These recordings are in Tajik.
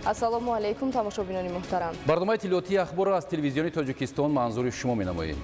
ассалому алайкум тамошобинони муҳтарам. барномаи тилоти ахбор аз телевизиони тоҷикистон манзури шумо менамоем.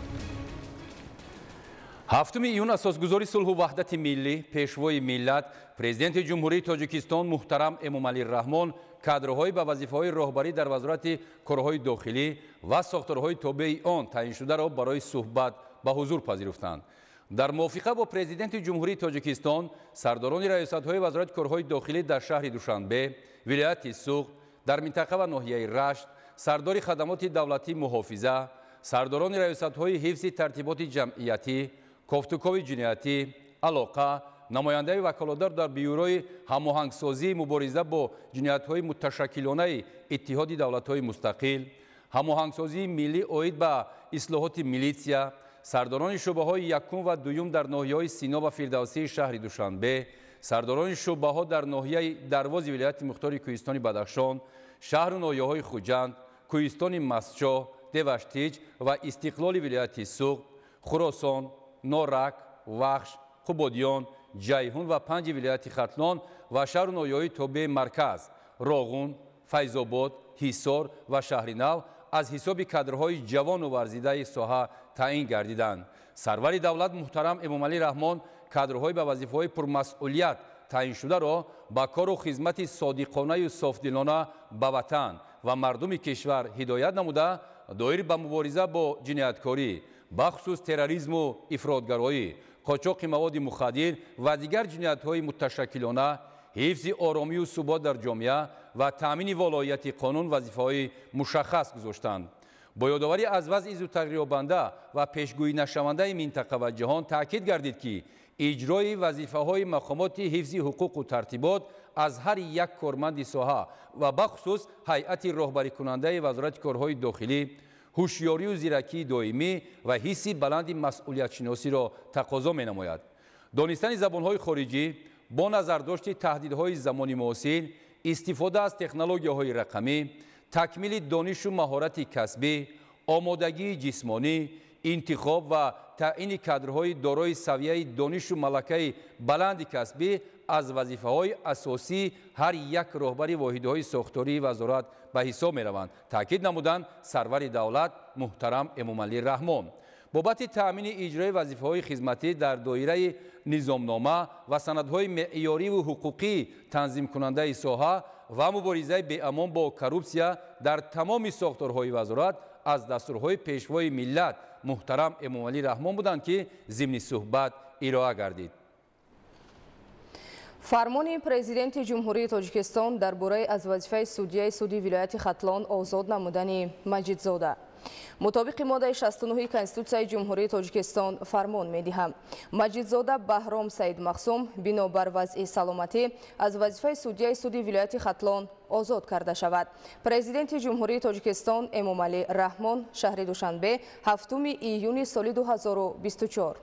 7 июн асосгузори сулҳу ваҳдати миллӣ, пешвои миллат, президенти ҷумҳурии тоҷикистон муҳтарам Эмомалӣ Раҳмон кадрҳои ба вазифаҳои роҳбарӣ дар вазорати корҳои дохилӣ ва сохторҳои тобеи он таъиншударо барои суҳбат ба ҳузур пазируфтанд. дар мувофиқа бо президенти ҷумҳурии тоҷикистон, сардорони раёсатҳои вазорати корҳои дохилӣ дар шаҳри Душанбе, вилояти Суғд, дар минтақа ва ноҳияи Рашт, сардори хадамоти давлатӣ муҳофиза, сардорони раёсатҳои ҳифзи тартиботи ҷамъиятӣ, кофтукови ҷиноятӣ, алоқа, намояндаи ваколатдор дар бюрои ҳамоҳангсозии мубориза бо ҷиноятҳои муташаккилонаи иттиҳоди давлатҳои мустақил, ҳамоҳангсозии миллӣ оид ба ислоҳоти милитсия, сардорони шӯъбаҳои якум ва дуюм дар ноҳияҳои Сино ва Фирдавсии шаҳри Душанбе, сардорони шӯъбаҳо дар ноҳияи Дарвози вилояти мухтори Кӯҳистони Бадахшон, шаҳру ноҳияҳои Хуҷанд, Кӯҳистони Мастчоҳ, Деваштиҷ ва Истиқлоли вилояти Суғд, Хуросон, Норак, Вахш, Хубодиён, Ҷайҳун ва 5 вилояти Хатлон ва шаҳру ноҳияҳои тобеи Марказ, Роғун, Файзобод, Ҳисор ва Шаҳри Нав аз ҳисоби кадрҳои ҷавону варзидаи соҳа таъин гардиданд. сарвари давлат муҳтарам Эмомалӣ Раҳмон кадрҳои ба вазифаҳои пурмасъулият таъиншударо ба кору хизмати содиқонаю софдилона ба ватан ва мардуми кишвар ҳидоят намуда, доир ба мубориза бо ҷинояткорӣ, бахусус терроризму ифротгароӣ, қочоқи маводи мухаддир ва дигар ҷиноятҳои муташаккилона, ҳифзи оромию субот дар ҷомеа ва таъмини волоияти қонун вазифаҳои мушаххас гузоштанд. бо ёдоварӣ аз вазъи зудтағйирёбанда ва пешгӯинашавандаи минтақа ва ҷаҳон таъкид гардид ки иҷрои вазифаҳои мақомоти ҳифзи ҳуқуқу тартибот аз ҳар як корманди соҳа ва бахусус ҳайати роҳбарикунандаи вазорати корҳои дохилӣ ҳушёрию зиракии доимӣ ва ҳисси баланди масъулиятшиносиро тақозо менамояд. донистани забонҳои хориҷӣ бо назардошти таҳдидҳои замони муосир, истифода аз технологияҳои рақамӣ, такмили донишу маҳорати касбӣ, омодагии ҷисмонӣ, интихоб ва таъини кадрҳои дорои савияи донишу малакаи баланди касбӣ аз вазифаҳои асосии ҳар як роҳбари воҳидҳои сохтории вазорат ба ҳисоб мераванд, таъкид намуданд сарвари давлат муҳтарам Эмомалӣ Раҳмон. бобати таъмини иҷрои вазифаҳои хизматӣ дар доираи низомнома ва санадҳои меъёриву ҳуқуқии танзимкунандаи соҳа ва муборизаи беамон бо коррупсия дар тамоми сохторҳои вазорат аз дастурҳои пешвои миллат муҳтарам Эмомалӣ Раҳмон буданд ки зимни суҳбат ироа гардид. фармони президенти ҷумҳурии тоҷикистон дар бораи аз вазифаи судяи суди вилояти Хатлон озод намудани Маҷидзода. мутобиқи моддаи 69 Конститутсияи ҷумҳурии тоҷикистон фармон медиҳам Маҷидзода Баҳром Саидмахсум бинобар вазъи саломатӣ аз вазифаи судяи суди вилояти Хатлон озод карда шавад. президенти ҷумҳурии тоҷикистон Эмомалӣ Раҳмон шаҳри Душанбе 7 июни соли 2024.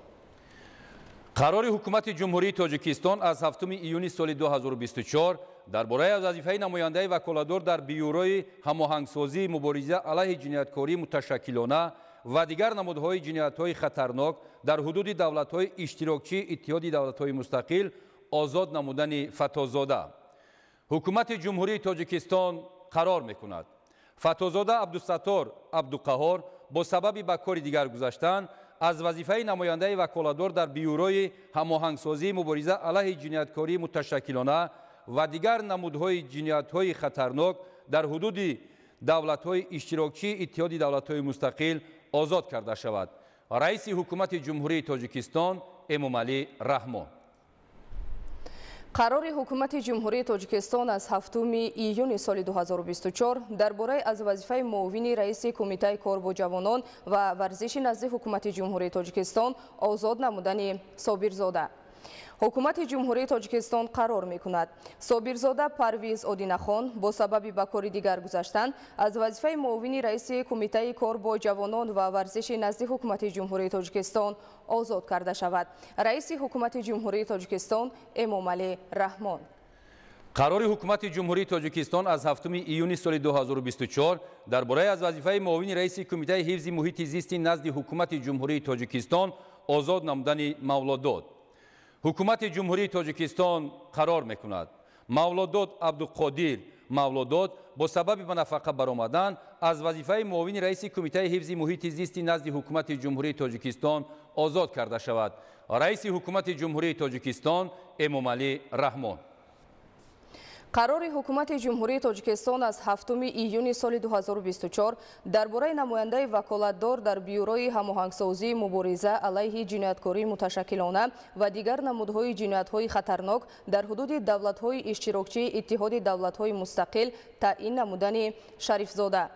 қарори ҳукумати ҷумҳурии тоҷикистон аз 7 июни соли 2024 дар бораи вазифаи намояндаи ваколатдор дар бюрои ҳамоҳангсозии мубориза алайҳи ҷинояткории муташаккилона ва дигар намудҳои ҷиноятҳои хатарнок дар ҳудуди давлатҳои иштирокчии иттиҳоди давлатҳои мустақил озод намудани Фатозода. ҳукумати ҷумҳурии тоҷикистон қарор мекунад Фатозода Абдусаттор Абдуқаҳор бо сабаби ба кори дигар гузаштан аз вазифаи намояндаи ваколатдор дар бюрои ҳамоҳангсозии мубориза алайҳи ҷинояткории муташаккилона ва дигар намудҳои ҷиноятҳои хатарнок дар ҳудуди давлатҳои иштирокчии иттиҳоди давлатҳои мустақил озод карда шавад. раиси ҳукумати ҷумҳурии тоҷикистон Эмомалӣ Раҳмон. қарори ҳукумати ҷумҳурии тоҷикистон аз 7 июни соли 2024 дар бораи аз вазифаи муовини раиси кумитаи кор бо ҷавонон ва варзиши назди ҳукумати ҷумҳурии тоҷикистон озод намудани Собирзода. ҳукумати ҷумҳурии тоҷикистон қарор мекунад Собирзода Парвиз Одинахон бо сабаби ба кори дигар гузаштан аз вазифаи муовини раиси кумитаи кор бо ҷавонон ва варзиши назди ҳукумати ҷумҳурии тоҷикистон озод карда шавад. раиси ҳукумати ҷумҳурии тоҷикистон Эмомалӣ Раҳмон. қарори ҳукумати ҷумҳурии тоҷикистон аз 7 июни соли 2024 дар бораи аз вазифаи муовини раиси кумитаи ҳифзи муҳити зисти назди ҳукумати ҷумҳурии тоҷикистон озод намудани Мавлодод. ҳукумати ҷумҳурии тоҷикистон қарор мекунад Мавлодод Абдуқодир Мавлодод با سبب منافقه برآمدن از وظیفه معاون رئیس کمیته حفظ محیط زیستی نزد حکومت جمهوری تاجیکستان آزاد کرده شود. رئیس حکومت جمهوری تاجیکستان امامعلی رحمان. قرار حکومت جمهوری تاجیکستان از 7 ایون سال 2024 درباره نماینده وکالتدار در بیوروی هماهنگسازی مبارزه علیه جنایتکاری متشکلانه و دیگر نمودهای جنایت‌های خطرناک در حدود دولت‌های اشتراکچی اتحاد دولت‌های مستقل تعیین نمودن شریفزاده.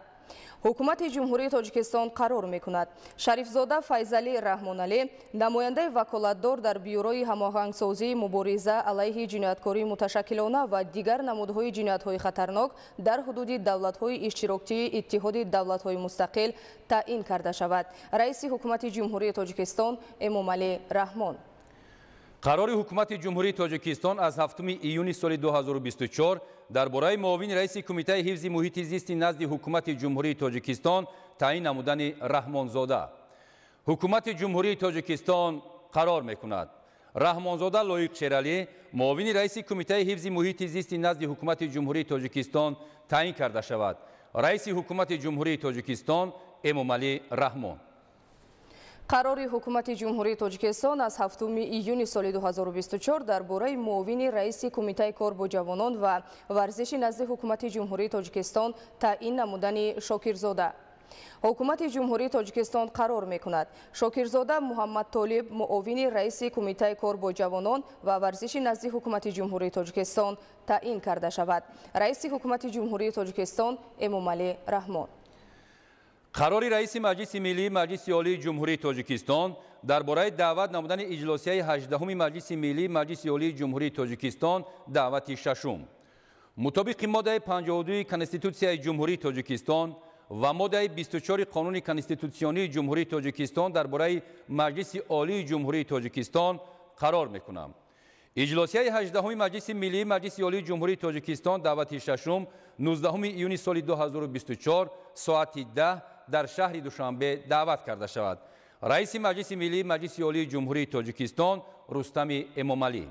حکومت جمهوری تاجیکستان قرار می‌کند شریفزاده فیضعلی رحمانعلی نماینده وکالتدار در بیوروی هماهنگسازی مبارزه علیه جنایتکاری متشکلانه و دیگر نمودهای جنایت‌های خطرناک در حدود دولت‌های اشتراکچی اتحاد دولت‌های مستقل تعیین کرده شود. رئیس حکومت جمهوری تاجیکستان امامعلی رحمان. قرار حکومت جمهوری تاجیکستان از 7 ایون سال 2024 درباره معاون رئیس کمیته حفظ محیط زیستی نزد حکومت جمهوری تاجیکستان تعیین نمودن رحمانزاده. حکومت جمهوری تاجیکستان قرار می‌کند رحمانزاده لایق شیرعلی معاون رئیس کمیته حفظ محیط زیستی نزد حکومت جمهوری تاجیکستان تعیین کرده شود. رئیس حکومت جمهوری تاجیکستان امامعلی رحمان. قرار حکومت جمهوری تاجیکستان از 7 ایون سال 2024 درباره معاون رئیس کمیته کار با جوانان و ورزش نزد حکومت جمهوری تاجیکستان تعیین نمودن شاکرزاده. حکومت جمهوری تاجیکستان قرار می‌کند شاکرزاده محمد طالب معاون رئیس کمیته کار با جوانان و ورزش نزد حکومت جمهوری تاجیکستان تعیین کرده شود. رئیس حکومت جمهوری تاجیکستان امامعلی رحمان. قرار رئیس مجلس ملی مجلس عالی جمهوری تاجیکستان درباره دعوت نمودن اجلاسیه 18 مجلس ملی مجلس عالی جمهوری تاجیکستان دعوت ششم مطابق ماده 52 کنستیتوسیای جمهوری تاجیکستان و ماده 24 قانون کنستیتوسیونی جمهوری تاجیکستان درباره مجلس عالی جمهوری تاجیکستان قرار میکنم. اجلاسیه 18 مجلس ملی مجلس عالی جمهوری تاجیکستان دعوت ششم 19 ایون سال 2024 ساعت 10 در شهر دوشنبه دعوت کرده شود. رئیس مجلس ملی مجلس عالی جمهوری تاجیکستان رستم امامعلی.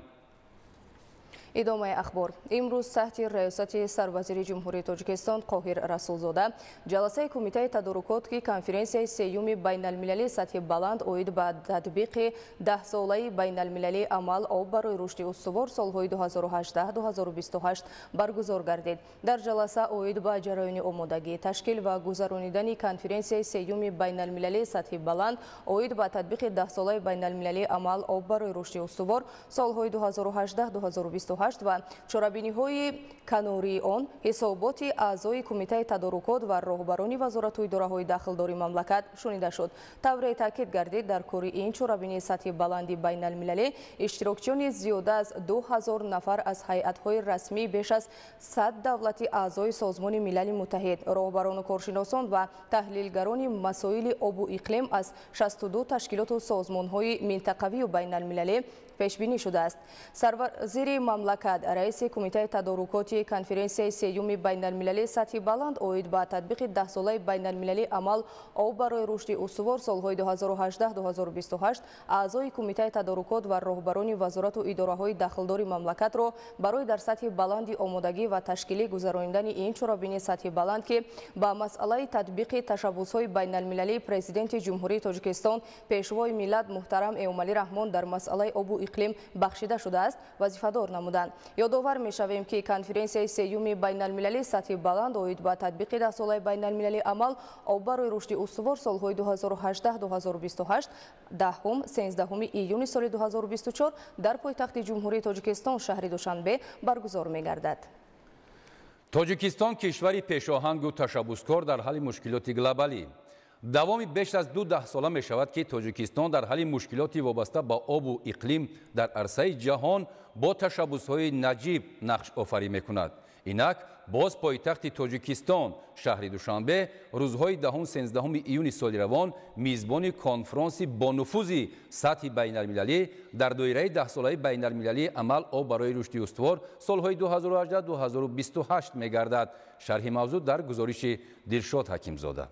ادامه اخبار. امروز تحت ریاست سروزیر جمهوری تاجیکستان قاهر رسولزاده جلسه کمیته تدارکات که کنفرانسیای سیوم بین المللی سطح بلند اوید به تطبیق 10 ساله بین المللی عمل آب برای رشد استوار سالهای 2018-2028 برگزار گردید. در جلسه اوید به جریان آمادگی تشکیل و گذرانیدن کنفرانسیای سیوم بین المللی سطح بلند اوید به تطبیق 10 ساله بین المللی عمل آب برای رشد استوار سالهای 2018-2028 و چاره‌بینی‌های کناری آن حسابات اعضای کمیته تدارکات و راهبران وزارت و اداره‌های داخلداری مملکت شنیده شد. طوری تاکید گردید در کار این چاره‌بینی سطح بلندی بین المللی اشتراکچیان زیاده از 2000 نفر از هیئت‌های رسمی بیش از 100 دولت اعضای سازمان ملل متحد راهبران و کارشناسان و تحلیلگران مسائل آب و اقلیم از 62 تشکیلات و سازمان‌های منطقوی و بین المللی پیش بینی شده است. سروزیر مملکت رئیس کمیته تدارکات کنفرانسیای سیوم بین المللی سطح بلند اوید به تطبیق 10 ساله بین المللی عمل آب برای رشد استوار سالهای 2018-2028 اعضای کمیته تدارکات و راهبران وزارت و اداره‌های داخلداری مملکت را برای در سطح بلند آمادگی و تشکیل گذراندن این چاره‌بینی سطح بلند که با مسئله تطبیق تشبس‌های بین المللی پرزیدنت جمهوری تاجیکستان پیشوای ملت محترم امامعلی رحمان در مسئله آب و اقلیم بخشیده شده است وظیفه‌دار نمودند. یادآور می‌شویم که کنفرانسیای سیوم بین المللی سطح بلند اوید با تطبیق 10 ساله بین المللی عمل آب برای رشد استوار سالهای 2018-2028 10-13 ایون سال 2024 در پایتخت جمهوری تاجیکستان شهر دوشنبه برگزار می‌گردد. تاجیکستان کشوری پیشاهنگ و تشبسکار در حل مشکلات گلوبالی دوامی بیش از 12 ساله می شود که تاجیکستان در حل مشکلاتی وابسته با آب و اقلیم در عرصه جهان با تشبس‌های نجیب نقش آفرین می کند. اینک باز پایتخت تاجیکستان شهر دوشنبه روزهای 10-13 ایون سال روان میزبان کنفرانس با نفوذ سطح بین المللی در دایره 10 ساله بین المللی عمل آب برای رشد استوار سالهای 2018-2028 می گردد. شرح موضوع در گزارش دلشاد حکیمزاده.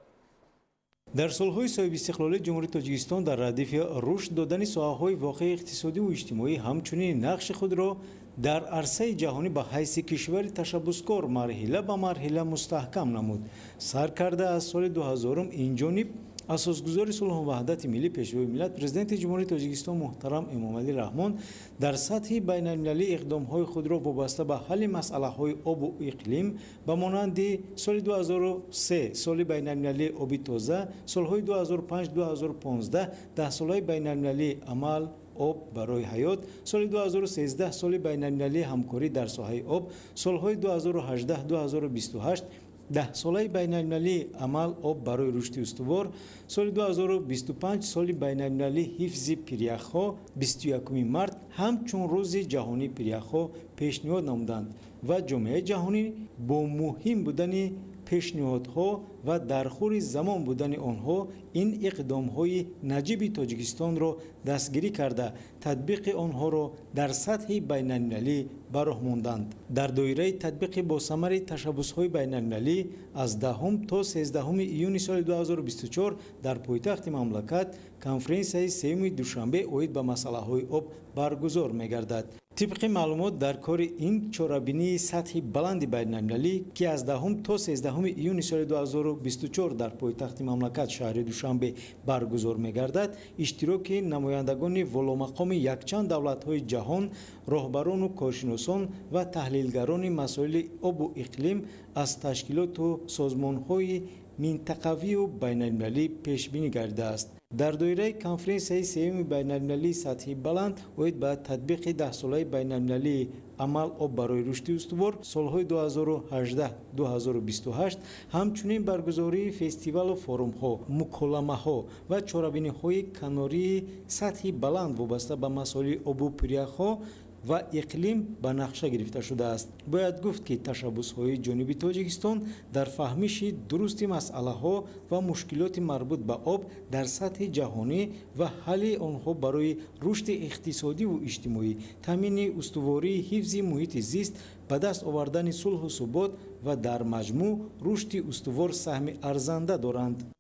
در سالهای صاحب استقلال جمهوری تاجیکستان در ردیف رشد دادن ساحه‌های واقع اقتصادی و اجتماعی همچنین نقش خود را در عرصه جهانی به حیث کشور تشبثکار مرحله به مرحله مستحکم نمود. سر کرده از سال 2000 این جانب اساسگزار صلح و وحدت ملی پیشوای ملت پرزیدنت جمهوری تاجیکستان محترم امامعلی رحمان در سطح بین المللی اقدام‌های خود را وابسته به حل مسئله‌های آب و اقلیم به مانند سال 2003 سال بین المللی آبی تازه، سال‌های 2005 2015 10 ساله بین المللی عمل آب برای حیات، سال 2013 سال بین المللی همکاری در ساحه آب، سال‌های 2018 2028 10 ساله بین المللی عمل آب برای رشد استوار، سال 2025 سال بین المللی حفظ پریخ‌ها 21 مارس همچون روز جهانی پریخ‌ها پیشنهاد نمودند و جامعه جهانی با مهم بودن پیشنهادها و در خور زمان بودن آنها این اقدام‌های نجیب تاجیکستان را دستگیری کرده تطبیق آنها را در سطح بین المللی براه ماندند. در دایره تطبیق با ثمر تشبث‌های بین المللی از 10 تا 13 ایون سال 2024 در پایتخت مملکت کنفرانسیای سوم دوشنبه اوید به مسئله‌های آب برگزار می‌گردد. طبق معلومات در کار این چاره‌بینی سطح بلند بین المللی که از 10 تا 13 ایون سال 2024 در پایتخت مملکت شهر دوشنبه برگزار می‌گردد، اشتراک نمایندگان والامقام یکچند دولت‌های جهان، راهبران و کارشناسان و تحلیلگران مسائل آب و اقلیم از تشکیلات و سازمان‌های منطقوی و بین المللی پیش بینی گردیده است. در دایره کنفرانسیای سوم بین المللی سطح بلند اوید به تطبیق 10 ساله بین المللی عمل آب برای رشد استوار سالهای 2018 2028 همچنین برگزاری فستیوال و فورم ها، مکالمه ها و چاره‌بینی های کناری سطح بلند وابسته به مسائل آب و پریخ ها و اقلیم به نقشه گرفته شده است. باید گفت که تشبث‌های جنوبی تاجیکستان در فهمیش درست مسئله‌ها و مشکلات مربوط به آب در سطح جهانی و حل آنها برای رشد اقتصادی و اجتماعی، تامین استواری، حفظ محیط زیست، به دست آوردن صلح و ثبات و در مجموع رشد استوار سهم ارزنده دارند.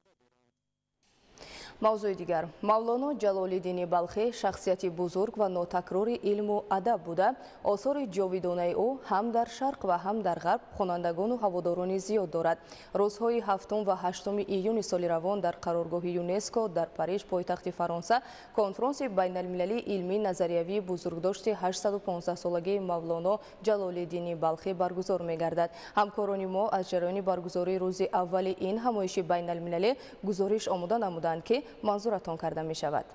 موضوع دیگر، مولانا جلال‌الدین بلخی شخصیتی بزرگ و ناتکراری علم و ادب بوده. آثار جاویدانه او هم در شرق و هم در غرب خوانندگان و هواداران زیاد دارد. روزهای 7 و 8 ایون سال روان در قرارگاه یونسکو در پاریژ پایتخت فرانسه کنفرانس بین المللی علمی نظریوی بزرگداشت 815 سالگی مولانا جلال‌الدین بلخی برگزار می‌گردد. همکاران ما از جریان برگزاری روز اول این همایش بین المللی گزارش آماده نمودند که منظورتان کرده می شود.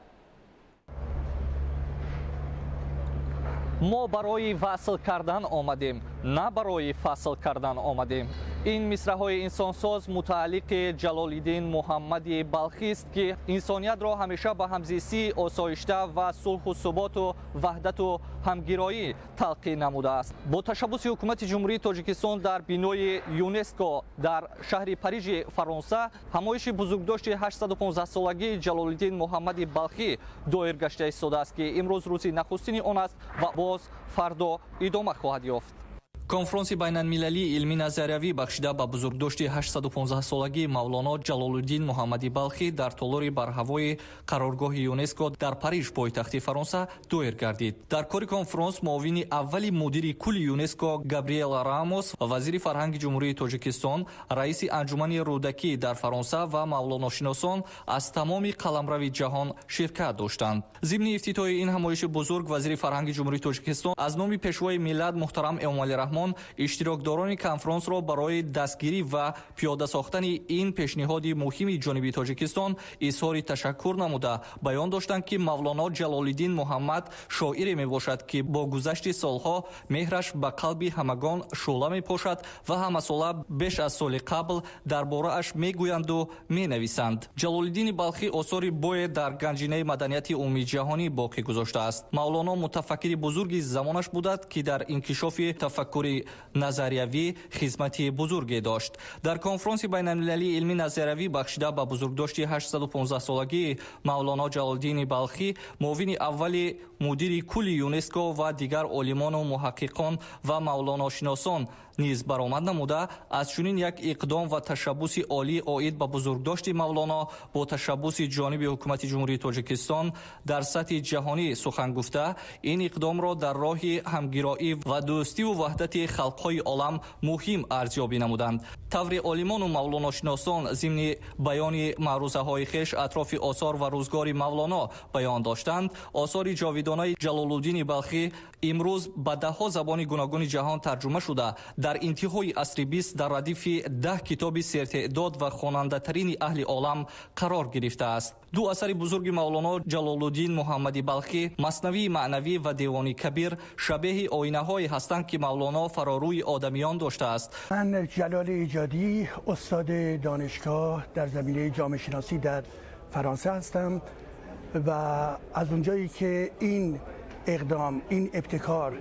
ما برای وصل کردن آمدیم، نه برای فصل کردن آمدیم. این مصرع‌های انسانساز متعلق جلال‌الدین محمدی بلخی است که انسانیت را همیشه به همزیستی، آسایشته و صلح و ثبات و وحدت و همگرایی تلقین نموده است. با تشبث حکومت جمهوری تاجیکستان در بینای یونسکو در شهر پاریژ فرانسه همایش بزرگداشت 815 سالگی جلال‌الدین محمدی بلخی دایر گشته ایستاده است که امروز روز نخستین آن است و باز فردا ادامه خواهد یافت. کنفرانس بین المللی علمی نظریوی بخشیده به بزرگداشت 815 سالگی مولانا جلال‌الدین محمدی بلخی در طالور بر هوای قرارگاه یونسکو در پاریژ پایتخت فرانسه دایر گردید. در کار کنفرانس معاون اول مدیر کل یونسکو گابریل راموس، وزیر فرهنگ جمهوری تاجیکستان، رئیس انجمن رودکی در فرانسه و مولاناشناسان از تمام قلمرو جهان شرکت داشتند. ضمن افتتاح این همایش بزرگ وزیر فرهنگ جمهوری تاجیکستان از نام پیشوای ملت محترم امامعلی رحمان اشتراکداران کنفرانس را برای دستگیری و پیاده ساختن این پیشنهاد مهم جانب تاجیکستان اظهار تشکر نموده بیان داشتند که مولانا جلال‌الدین محمد شاعری میباشد که با گذشت سالها مهرش به قلب همگان شعله میپاشد و همه ساله بیش از سال قبل درباره اش میگویند و مینویسند. جلال‌الدین بلخی آثار بوی در گنجینه مدنیت عمومی جهانی باقی گذاشته است. مولانا متفکر بزرگی زمانش بودند که در انکشاف تفکر نظریوی خدمت بزرگی داشت. در کنفرانس بین المللی علمی نظریوی بخشیده به بزرگداشت 815 سالگی مولانا جلال‌الدین بلخی معاون اول مدیر کل یونسکو و دیگر عالمان و محققان و مولانا شناسان نیز برآمد نموده از چنین یک اقدام و تشبث عالی عاید به بزرگداشت مولانا با تشبث جانب حکومت جمهوری تاجیکستان در سطح جهانی سخن گفته این اقدام را در راه همگرایی و دوستی و وحدت خلق‌های عالم مهم ارزیابی نمودند. طور عالمان و مولانا شناسان ضمن بیان معروضه‌های خویش اطراف آثار و روزگار مولانا بیان داشتند. آثار جاویدانه جلال‌الدین بلخی امروز به ده‌ها زبان گوناگون جهان ترجمه شده در انتهای عصر 20 در ردیف 10 کتاب سرتعداد و خواننده‌ترین اهل عالم قرار گرفته است. دو اثر بزرگ مولانا جلال‌الدین محمدی بلخی مثنوی معنوی و دیوان کبیر شبیه آینه‌هایی هستند که مولانا فراروی آدمیان داشته است. من جلال ایجادی استاد دانشگاه در زمینه جامعه شناسی در فرانسه هستم و از اونجایی که این اقدام این ابتکار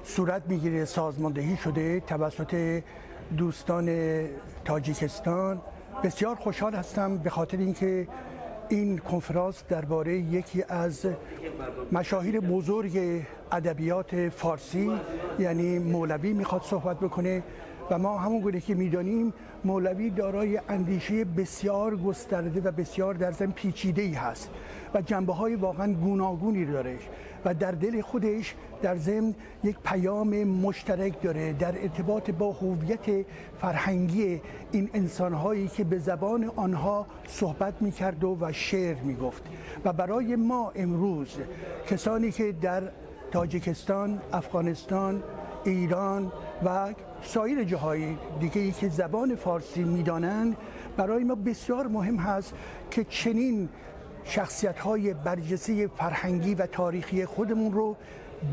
صورت میگیره سازماندهی شده توسط دوستان تاجیکستان بسیار خوشحال هستم به خاطر اینکه این کنفرانس درباره یکی از مشاهیر بزرگ ادبیات فارسی یعنی مولوی میخواد صحبت بکنه و ما همون گونه که میدانیم مولوی دارای اندیشه بسیار گسترده و بسیار در ضمن پیچیده‌ای هست و جنبه‌های واقعا گوناگونی داره و در دل خودش در ضمن یک پیام مشترک داره در ارتباط با هویت فرهنگی این انسان‌هایی که به زبان آنها صحبت می‌کرد و شعر می‌گفت و برای ما امروز کسانی که در تاجیکستان، افغانستان، ایران و سایر جاهای دیگه‌ای که زبان فارسی می‌دانند برای ما بسیار مهم هست که چنین شخصیت‌های برجسته فرهنگی و تاریخی خودمون رو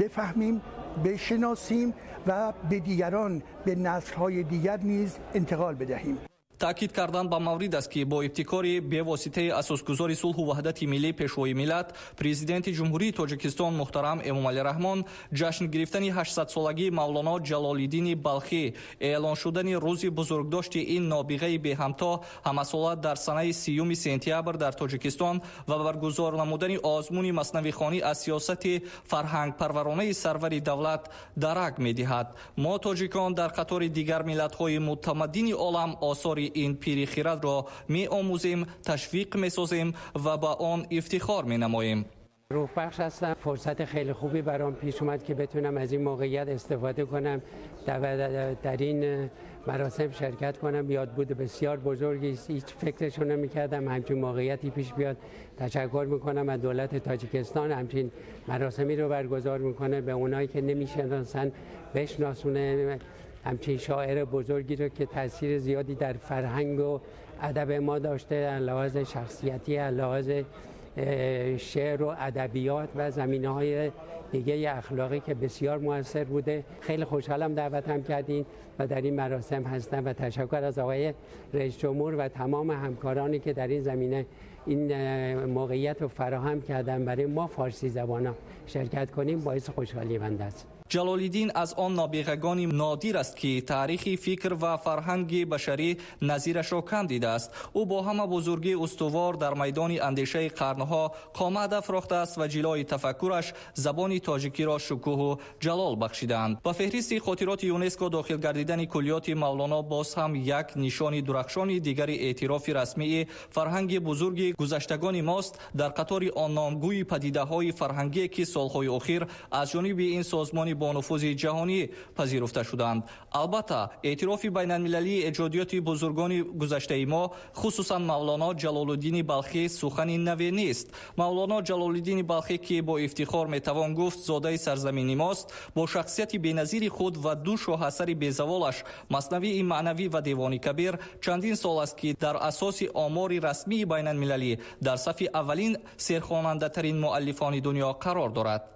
بفهمیم، بشناسیم و به دیگران، به نسل‌های دیگر نیز انتقال بدهیم. تأکید کردن به مورد است که با ابتکار بواسطه اساسگذار صلح و وحدت ملی پیشوای ملت پرزیدنت جمهوری تاجیکستان محترم امومالی رحمون جشن گرفتن 800 سالگی مولانا جلال‌الدین بلخی اعلان شدن روز بزرگداشت این نابغه به همتا همساله در سنه 30 سپتامبر در تاجیکستان و برگزار نمودن آزمون مثنوی خوانی از سیاست فرهنگ پرورانه سرور دولت درک می‌دهد. ما تاجیکان در قطار دیگر ملت‌های متمدن عالم آثار این پیری خرد را می آموزیم، تشویق می سازیم و با آن افتخار می نماییم. روح بخش هستم. فرصت خیلی خوبی برام پیش اومد که بتونم از این موقعیت استفاده کنم در این مراسم شرکت کنم. یاد بود بسیار بزرگی است، هیچ فکرشو نمی‌کردم همچین موقعیتی پیش بیاد. تشکر میکنم از دولت تاجیکستان همچین مراسمی رو برگزار میکنه، به اونایی که نمیشناسن بشناسونه همچین شاعر بزرگی رو که تاثیر زیادی در فرهنگ و ادب ما داشته، از لحاظ شخصیتی، از لحاظ شعر و ادبیات و زمینه‌های دیگه اخلاقی که بسیار موثر بوده. خیلی خوشحالم دعوتم کردین و در این مراسم هستم و تشکر از آقای رئیس جمهور و تمام همکارانی که در این زمینه این موقعیت رو فراهم کردن برای ما فارسی زبانان شرکت کنیم باعث خوشحالی من است. جلال‌الدین از آن نابغگان نادر است که تاریخ فکر و فرهنگ بشری نظیرش را کم دیده است. او با همه بزرگی استوار در میدان اندیشه قرنها قامت افراخته است و جلوی تفکرش زبان تاجیکی را شکوه و جلال بخشیدند. با فهرست خاطرات یونسکو داخل گردیدن کلیات مولانا باز هم یک نشان درخشان دیگر اعتراف رسمی فرهنگ بزرگ گذشتگان ماست در قطار آن نامگوی پدیده‌های فرهنگی که سالهای اخیر از جانب این سازمان با نفوذ جهانی پذیرفته شدند. البته اعتراف بین المللی ایجادیات بزرگان گذشته ما خصوصا مولانا جلال‌الدین بلخی سخن نوی نیست. مولانا جلال‌الدین بلخی که با افتخار میتوان گفت زاده سرزمین ماست، با شخصیت بی‌نظیر خود و دو شاهسر بی‌زوالش مثنوی معنوی و دیوان کبیر چندین سال است که در اساس آمار رسمی بین المللی در صف اولین سرخواننده ترین مؤلفان دنیا قرار دارد.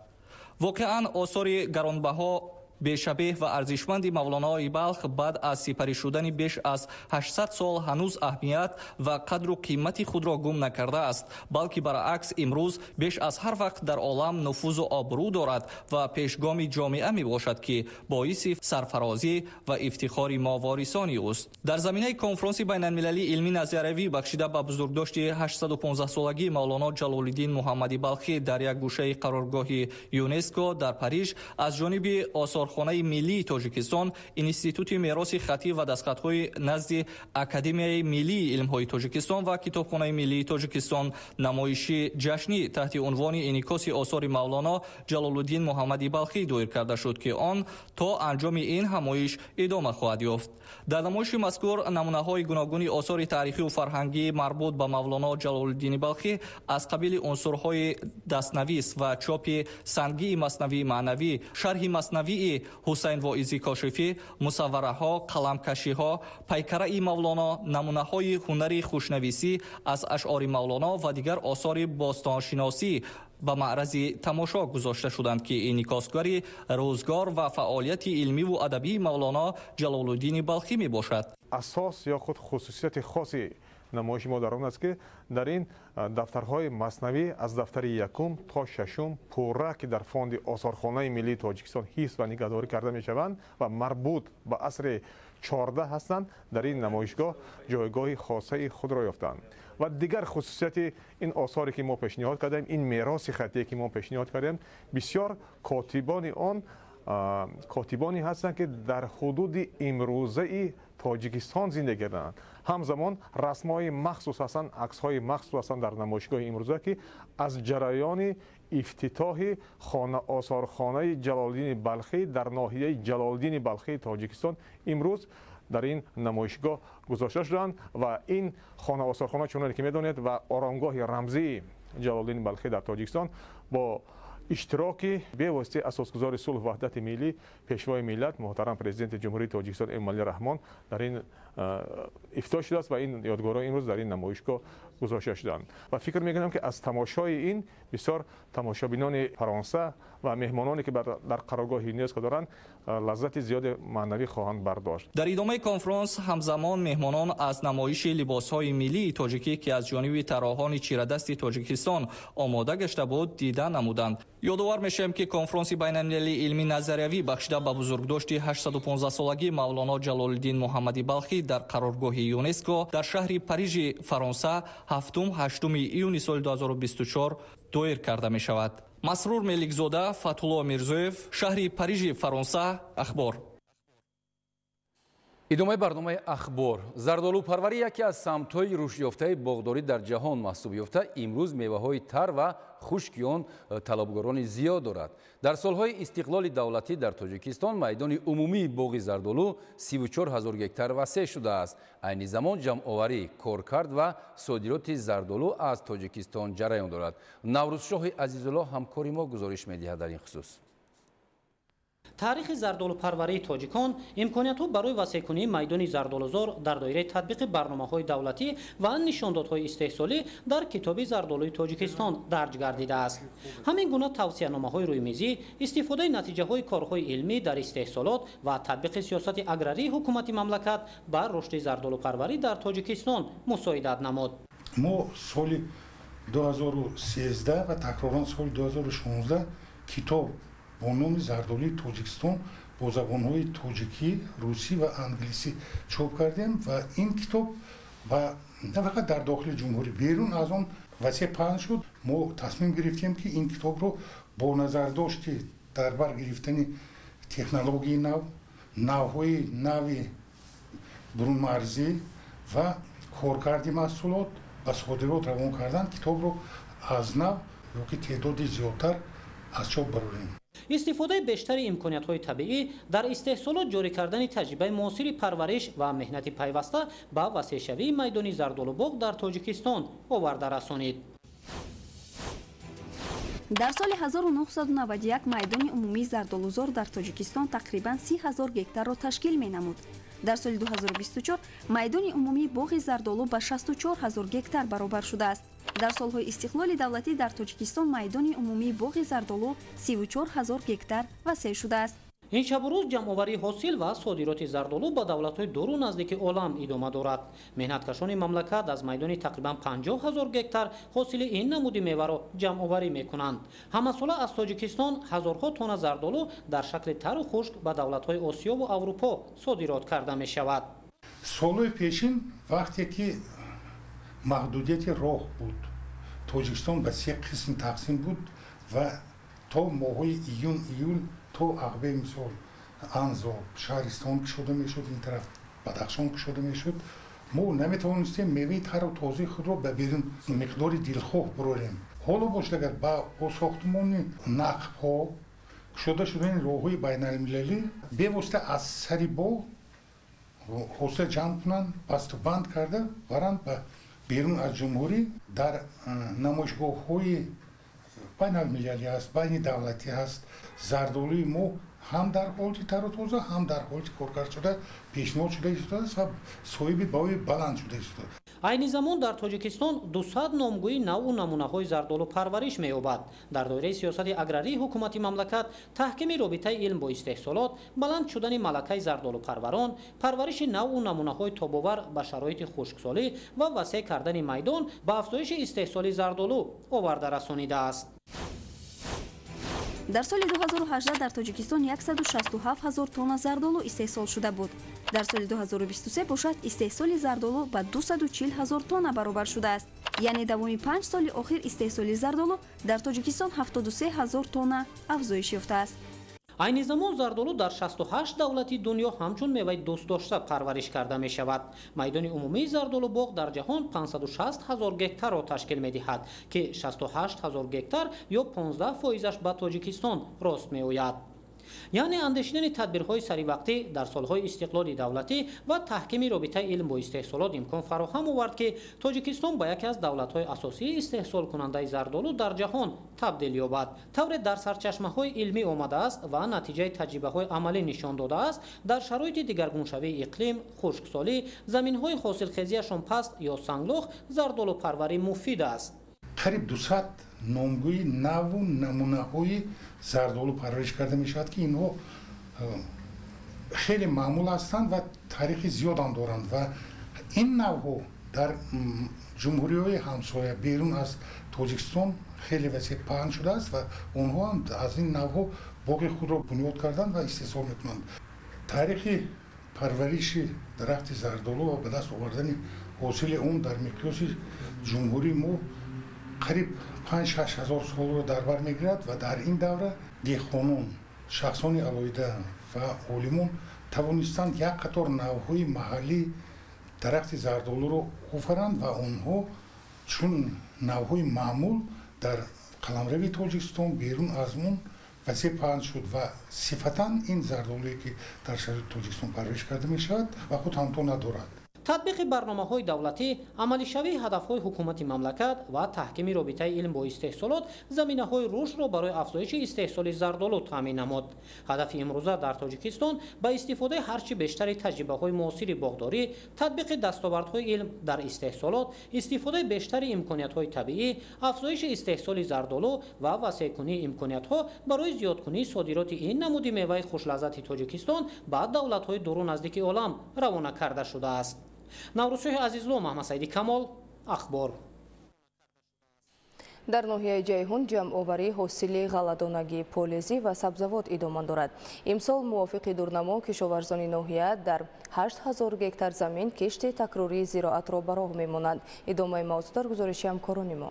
واقعا آثار گرانبها بی‌شبیه و ارزشمند مولانای بلخ بعد از سپری شدن بیش از 800 سال هنوز اهمیت و قدر و قیمت خود را گم نکرده است، بلکه برعکس امروز بیش از هر وقت در عالم نفوذ و آبرو دارد و پیشگام جامعه می باشد که باعث سرفرازی و افتخار ما وارثان است. در زمینه کنفرانس بین المللی علمی نظریوی بخشیده به بزرگداشت 815 سالگی مولانا جلال‌الدین محمدی بلخی در یک گوشه قرارگاه یونسکو در پاریژ از جانب آثار آثارخانه ملی تاجیکستان، اینستیتوت میراث خطی و دستخطهای نزد اکادمیای ملی علم‌های تاجیکستان و کتابخانه ملی تاجیکستان نمایش جشنی تحت عنوان انعکاس آثار مولانا جلال‌الدین محمدی بلخی دایر کرده شد که آن تا انجام این همایش ادامه خواهد یافت. در نمایش مذکور نمونه‌های گوناگون آثار تاریخی و فرهنگی مربوط به مولانا جلال‌الدین بلخی از قبیل عنصرهای دستنویس و چاپ سنگی مثنوی معنوی، شرح مثنوی حسین واعظی کاشفی، مصوره‌ها، قلمکشی‌ها، پیکره مولانا، نمونه‌های هنر خوشنویسی از اشعار مولانا و دیگر آثار باستانشناسی به معرض تماشا گذاشته شدند که انعکاسگر روزگار و فعالیت علمی و ادبی مولانا جلال‌الدین بلخی می باشد. اساس یا خود خصوصیت خاصی نمایش ما در آن است که در این دفترهای مثنوی از دفتر یکم تا ششم پوره که در فاند آثارخانه ملی تاجیکستان حفظ و نگهداری کرده می شوند و مربوط به عصر 14 هستند، در این نمایشگاه جایگاه خاصه خود را یافتند. و دیگر خصوصیت این آثاری که ما پیشنهاد کردیم، این میراث خطی که ما پیشنهاد کردیم، بسیار کاتبانی هستند که در حدود امروزه تاجیکستان زندگی کردند. همزمان رسم‌های مخصوص هستند، عکس‌های مخصوص هستند در نمایشگاه امروزه که از جریان افتتاح آثارخانه جلال‌الدین بلخی در ناحیه جلال‌الدین بلخی تاجیکستان امروز در این نمایشگاه گذاشته شدند و این آثارخانه چنانکه که می‌دانید و آرامگاه رمزی جلال‌الدین بلخی در تاجیکستان با اشتراک به واسطه اساسگزار صلح و وحدت ملی پیشوای ملت محترم پرزیدنت جمهوری تاجیکستان امومالی رحمان در این افتتاح شده است و این یادگارها امروز در این نمایشگاه گذاشته شدند و فکر می‌کنم که از تماشای این بسیار تماشابینان فرانسه و مهمانانی که در قرارگاه یونسکو دارند لذت زیاد معنوی خواهند برداشت. در ادامه کنفرانس همزمان مهمانان از نمایش لباس‌های ملی تاجیکی که از جانب طراحان چیره‌دست تاجیکستان آماده گشته بود دیدن نمودند. یادآور میشیم که کنفرانس بین‌المللی علمی نظریوی بخشیده به بزرگداشت 815 سالگی مولانا جلال‌الدین محمدی بلخی در قرارگاه یونسکو در شهر پاریژ فرانسه 7-8 ایون سال 2024 دایر کرده می شود. مسرور ملکزاده، فتح‌الله میرزویف، شهر پاریژ فرانسه. اخبار. ادامه برنامه اخبار. زردآلو پروری یکی از سمت‌های رشد یافته باغداری در جهان محسوب یافته امروز میوه‌های تر و خشک آن طلبگاران زیاد دارد. در سالهای استقلال دولتی در تاجیکستان میدان عمومی باغ زردآلو 34000 گکتار وسیع شده است. عین زمان جمع‌آوری، کارکرد و صادرات زردآلو از تاجیکستان جریان دارد. نوروزشاه عزیزالله همکاری ما گزارش می‌دهد در این خصوص. تاریخ زردآلو پروری تاجیکان امکانیت‌ها برای وسیع‌کنی میدان زردآلوزار در دایره تطبیق برنامه‌های دولتی و نشاندادهای استحصالی در کتاب زردآلوی تاجیکستان درج گردیده است. همین گونه توصیه‌نامه‌های روی میزی استفاده نتیجه‌های کارهای علمی در استحصالات و تطبیق سیاست اگراری حکومت مملکت بر رشد زردآلو پروری در تاجیکستان مساعدت نمود. ما سال 2013 و تکرارا سال 2016 کتاب با نام زردآلوی تاجیکستان با زبان‌های تاجیکی، روسی و انگلیسی چاپ کردیم و این کتاب نه فقط در داخل جمهوری بیرون از آن وسیع پخش شد. ما تصمیم گرفتیم که این کتاب رو با نظر داشت در بر گرفتن تکنولوژی نو، نوهای نو برون مرزی و کارکرد محصولات و صادرات روان کردن کتاب رو از نو یا که تعداد زیادتر از چاپ براریم. استفاده بیشتر امکانیت‌های طبیعی در استحصالات جاری کردن تجربه معاصر پرورش و مهنت پیوسته به وسیع‌شوی میدان زردآلو باغ در تاجیکستان آورده رسانید. در سال 1991 میدان عمومی زردآلوزار در تاجیکستان تقریباً 30000 گکتار را تشکیل می‌نمود. در سال 2024 میدان عمومی باغ زردآلو به 64000 گکتار برابر شده است. در سالهای استقلال دولتی در تاجیکستان میدان عمومی باغ زردآلو 34000 گکتار وسیع شده است. این شب و روز جمع‌آوری حاصل و صادرات زردآلو با دولت‌های دور و نزدیک عالم ادامه دارد. مهنتکشان مملکت از میدان تقریباً 50000 گکتار حاصل این نمودی میوه را جمع‌آوری می‌کنند. همه ساله از تاجیکستان هزارها تن زردآلو در شکل تر و خشک به دولت‌های آسیا و اروپا صادرات کرده می‌شود. سال‌های پیشین وقتی که محدودیت راه بود، تاجیکستان به 3 قسم تقسیم بود و تا ماه‌های ایون تا عقبه مثال анзо шаҳристон кушода мешуд, ин тараф бадахшон кушода мешуд. мо наметавонистем меваи тару тозаи худро ба берун миқдори дилхоҳ бурорем. ҳоло бошад агар ба сохтумони нақбҳо кушода шудани роҳҳои байналмилалӣ бевосита аз сари боғ ҳосила ҷамъ кунанд, басту банд карда баранд ба берун аз ҷумҳурӣ дар намоишгоҳҳои байналмилалӣ ҳаст, байни давлатӣ ҳаст. Зардолии мо ҳам дар ҳолати тару тоза, ҳам дар ҳолати коркард шуда пешниҳод шуда истодааст ва соҳиби баҳои баланд шуда истодааст. айни замон дар Тоҷикистон 200 номгӯи навъу намунаҳои зардолу парвариш меёбад. Дар доираи сиёсати аграрии ҳукумати мамлакат таҳкими робитаи илм бо истеҳсолот, баланд шудани малакаи зардолу парварон, парвариши навъу намунаҳои тобовар ба шароити хушксолӣ ва васеъ кардани майдон ба афзоиши истеҳсоли зардолу оварда расонидааст. дар соли 2018 дар Тоҷикистон 167 000 тонна зардолу истеҳсол шуда буд. дар соли 2023 бошад истеҳсоли зардолу ба 240 000 тонна баробар шудааст. яъне давоми 5 соли охир истеҳсоли зардолу дар Тоҷикистон 73 000 тонна афзоиш ёфтааст. айни замон зардолу дар 68 давлати дунё ҳамчун меваи дӯстдошта парвариш карда мешавад. майдони умумии зардолу боғ дар ҷаҳон 560 000 гектарро ташкил медиҳад, ки 68 000 гектар ё 15%-аш ба Тоҷикистон рост меояд. яъне андешидани тадбирҳои саривақтӣ дар солҳои истиқлоли давлатӣ ва таҳкими робитаи илм бо истеҳсолот имкон фароҳам овард, ки Тоҷикистон ба яке аз давлатҳои асосии истеҳсолкунандаи зардолу дар ҷаҳон табдил ёбад. тавре дар сарчашмаҳои илмӣ омадааст ва натиҷаи таҷрибаҳои амалӣ нишон додааст, дар шароити дигаргуншавии иқлим, хушксолӣ, заминҳои ҳосилхезиашон паст ё санглох зардолу парварӣ муфид аст. қариб 200 номгӯи наву намунаҳои зардолу парвариш карда мешавад, ки инҳо хеле маъмул ҳастанд ва таърихи зиёдам доранд ва ин навҳо дар ҷумҳуриҳои ҳамсоя берун аз Тоҷикистон хеле васеъ паҳн шудааст ва онҳо ҳам аз ин навҳо боғи худро бунёд карданд ва истеҳсол мекунанд. таърихи парвариши дарахти зардолу ва ба даст овардани ҳосили он дар миқёси ҷумҳурии мо қариб 5-6 ҳазор солро дар бар мегирад ва дар ин давра деҳқонон, шахсони алоҳида ва олимон тавонистанд як қатор навъҳои маҳаллии дарахти зардолуро офаранд ва онҳо чун навъҳои маъмул дар қаламрави Тоҷикистон берун аз он васеъ паҳн шуд ва сифатан ин зардолие ки дар шароити Тоҷикистон парвариш карда мешавад ва худ ҳамто надорад. татбиқи барномаҳои давлатӣ, амалишавии ҳадафҳои ҳукумати мамлакат ва таҳкими робитаи илм бо истеҳсолот заминаҳои рушдро барои афзоиши истеҳсоли зардолу таъмин намуд. ҳадафи имрӯза дар Тоҷикистон ба истифодаи ҳарчи бештари таҷрибаҳои муосири боғдорӣ, татбиқи дастовардҳои илм дар истеҳсолот, истифодаи бештари имкониятҳои табиӣ, афзоиши истеҳсоли зардолу ва васеъкунии имкониятҳо барои зиёдкунии содироти ин намуди меваи хушлаззати Тоҷикистон ба давлатҳои дуру наздики олам равона карда шудааст. наврӯзшоҳи азизло, Маҳмадсаиди Камол, ахбор. дар ноҳияи ҷайҳун ҷамъоварии ҳосили ғалладонагии полезӣ ва сабзавот идома дорад. имсол мувофиқи дурнамо кишоварзони ноҳия дар 8000 гектар замин кишти такрории зироатро ба роҳ мемонанд. идомаи мавзӯъ дар гузориши ҳамкорони мо.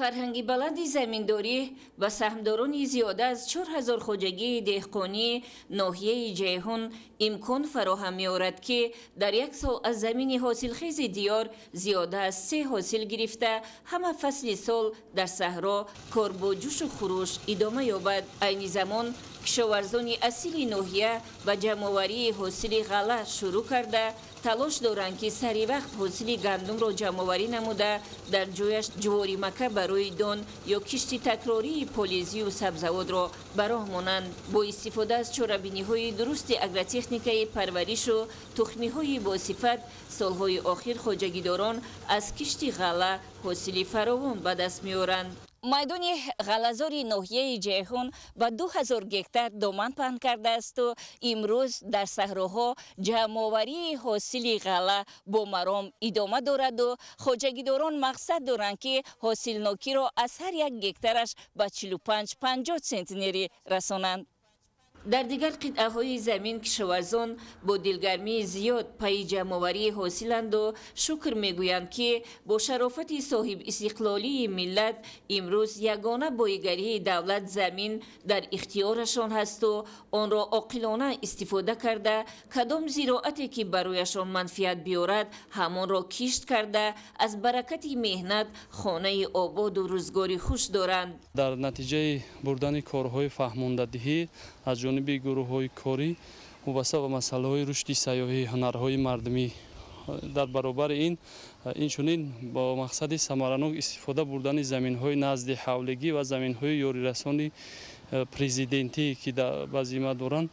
фарҳанги баланди заминдорӣ ба саҳмдорони зиёда аз 4000 хоҷагии деҳқонии ноҳияи ҷайҳун имкон фароҳам меорад, ки дар як сол аз замини ҳосилхези диёр зиёда аз 3 ҳосил гирифта ҳама фасли сол дар саҳро кор бо ҷӯшу хуруш идома ёбад. айни замон кишоварзони асили ноҳия ба ҷамъоварии ҳосили ғалла шурӯъ карда талош доранд, ки саривақт ҳосили гандумро ҷамъоварӣ намуда дар ҷояш ҷуворимака барои дон ё кишти такрории полезию сабзавотро ба роҳ монанд. бо истифода аз чорабиниҳои дурусти агротехникаи парваришу тухмиҳои босифат, солҳои охир хоҷагидорон аз кишти ғалла ҳосили фаровон ба даст меоранд. майдони ғаллазори ноҳияи ҷайҳун ба 2000 гектар доман паҳн кардаасту имрӯз дар саҳроҳо ҷамъоварии ҳосили ғалла бо маром идома дораду хоҷагидорон мақсад доранд, ки ҳосилнокиро аз ҳар як гектараш ба 45-50 центнерӣ расонанд. در دیگر قطعه‌های زمین کشاورزان با دلگرمی زیاد پی جمع‌آوری حاصلند و شکر میگویند که با شرافت صاحب استقلالی ملت امروز یگانه بایگری دولت زمین در اختیارشان هست و آن را عاقلانه استفاده کرده کدام زراعتی که برایشان منفعت بیارد همان را کشت کرده از برکت مهنت خانه آباد و روزگاری خوش دارند. در نتیجه بردن کارهای فهماندهی از جانب گروه‌های کاری وابسته به مسائل رشد سیاحی هنرهای مردمی در برابر این چنین با مقصد ثمرانok استفاده بردن زمین‌های نزد حولگی و زمین‌های یاریرسانی پرزیدنتی که در وظیفه دارند